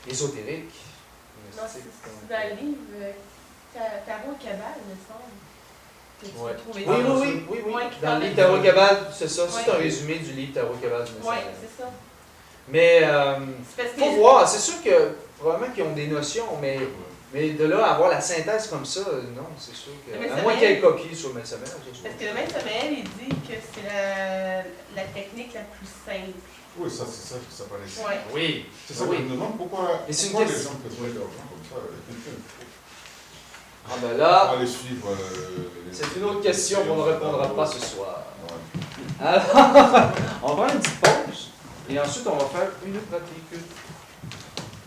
Speaker 1: ésotérique.
Speaker 2: Non, c'est dans le livre Tarot et Cabale, il me semble. Que tu
Speaker 1: Ouais.
Speaker 2: peux trouver
Speaker 1: Oui.
Speaker 2: Ouais, qui
Speaker 1: Dans le
Speaker 2: parle
Speaker 1: livre
Speaker 2: de-
Speaker 1: Tarot Cabale, c'est ça. C'est
Speaker 2: Ouais.
Speaker 1: un résumé du livre Tarot Cabale du
Speaker 2: Oui,
Speaker 1: Messager.
Speaker 2: c'est ça.
Speaker 1: Mais
Speaker 2: C'est parce que
Speaker 1: faut voir, c'est sûr que probablement qu'ils ont des notions, mais de là à avoir la synthèse comme ça, non, c'est sûr que.
Speaker 2: Mais
Speaker 1: À
Speaker 2: ça
Speaker 1: moins
Speaker 2: met-
Speaker 1: qu'il y ait copié sur le Messager.
Speaker 2: Parce que le maître Samuel, il dit que c'est la technique la plus simple.
Speaker 4: Oui, ça, c'est ça que ça paraît.
Speaker 2: Ouais.
Speaker 1: Oui.
Speaker 4: C'est ça
Speaker 1: Oui.
Speaker 4: que je me demande pourquoi,
Speaker 1: Mais c'est une
Speaker 4: pourquoi les
Speaker 1: question.
Speaker 4: gens prennent de l'argent comme ça.
Speaker 1: Ah ben
Speaker 4: On
Speaker 1: là,
Speaker 4: va aller suivre.
Speaker 1: c'est une autre question qu'on ne répondra pas ce soir.
Speaker 4: Ouais.
Speaker 1: Alors, on va faire une petite pause et ensuite on va faire une pratique.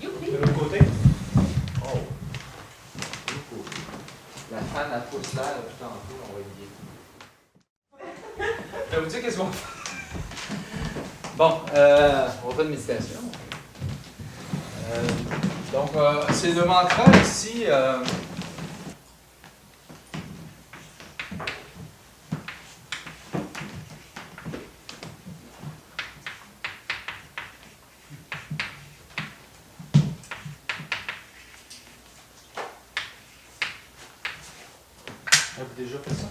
Speaker 2: Youpi!
Speaker 6: De l'autre côté.
Speaker 1: Oh. La fan à pouce l'air depuis tantôt, on va y aller. Je vais vous dire qu'est-ce qu'on fait. Bon, on va faire une méditation. Donc, c'est le mantra ici. Avez-vous déjà fait ça?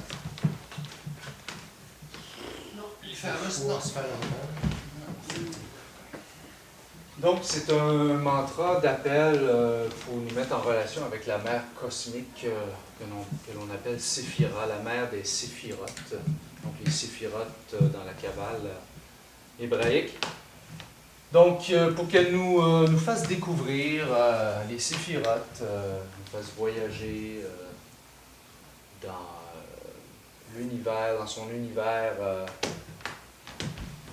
Speaker 6: Non, ça fait longtemps.
Speaker 1: Donc, c'est un mantra d'appel pour nous mettre en relation avec la mère cosmique que l'on appelle Séphira, la mère des séphirotes. Donc, les séphirotes dans la Kabbale hébraïque. Donc, pour qu'elle nous fasse découvrir les séphirotes, nous fasse voyager dans l'univers, dans son univers.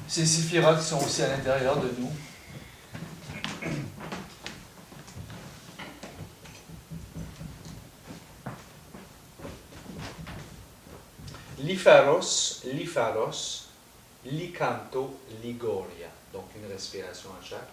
Speaker 1: Ces séphirotes qui sont aussi à l'intérieur de nous. Lifaros, licanto, ligoria. Donc une respiration à chaque.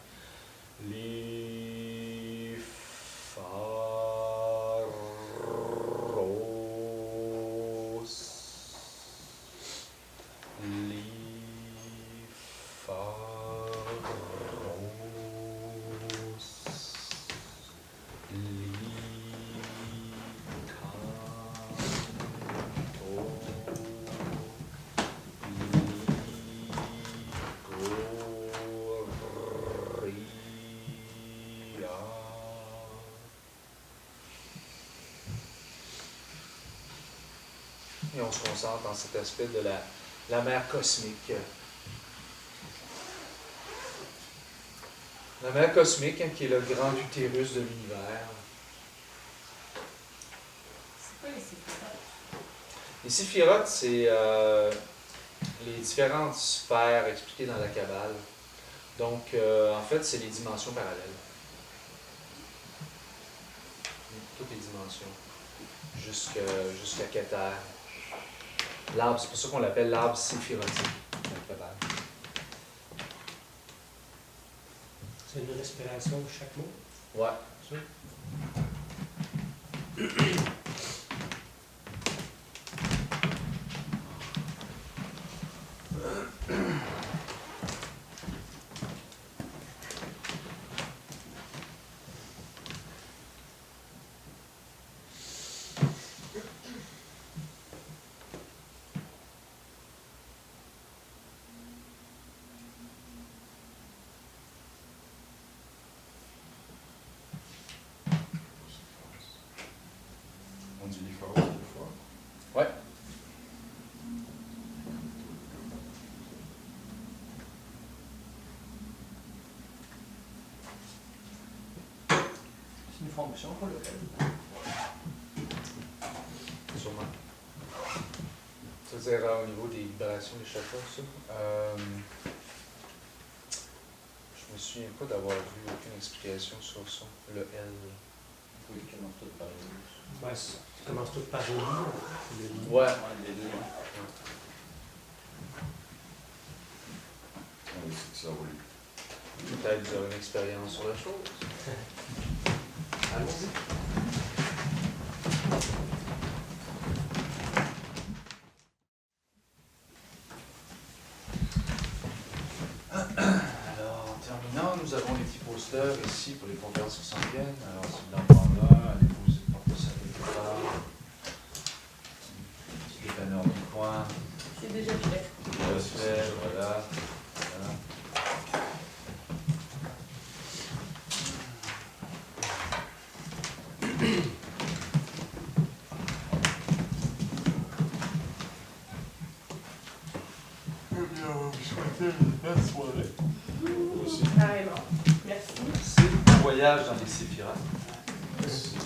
Speaker 1: Et on se concentre dans cet aspect de la mère cosmique. La mère cosmique, hein, qui est le grand utérus de l'univers.
Speaker 8: C'est quoi les séphirotes?
Speaker 1: Les séphirotes, c'est les différentes sphères expliquées dans la Kabbale. Donc, en fait, c'est les dimensions parallèles. Toutes les dimensions. Jusqu'à Keter. L'arbre, c'est pour ça qu'on l'appelle l'arbre séphirotique dans la Kabbale.
Speaker 6: C'est une respiration de chaque mot.
Speaker 1: Ouais.
Speaker 6: Ça.
Speaker 4: On dit les phrases des fois.
Speaker 1: Ouais.
Speaker 3: C'est une fonction pour le L.
Speaker 1: Sûrement. Ça veut dire au niveau des vibrations des chakras, ça. Je me souviens pas d'avoir vu aucune explication sur ça. Le L.
Speaker 3: Oui, qui commence tout par les
Speaker 6: Ben, ça commence tout par le
Speaker 1: Ouais.
Speaker 3: les deux.
Speaker 4: Oui, c'est ça, oui.
Speaker 1: Peut-être vous avez une expérience sur la chose. Allons-y. Alors, en terminant, nous avons les petits posters ici pour les conférences qui s'en viennent. Alors, si vous en prendre là, allez poser porter ça quelque part. Petit dépanneur du coin.
Speaker 2: C'est déjà fait.
Speaker 1: Voilà.
Speaker 2: Carrément. Merci.
Speaker 1: C'est un voyage dans les séphirotes.
Speaker 4: Merci.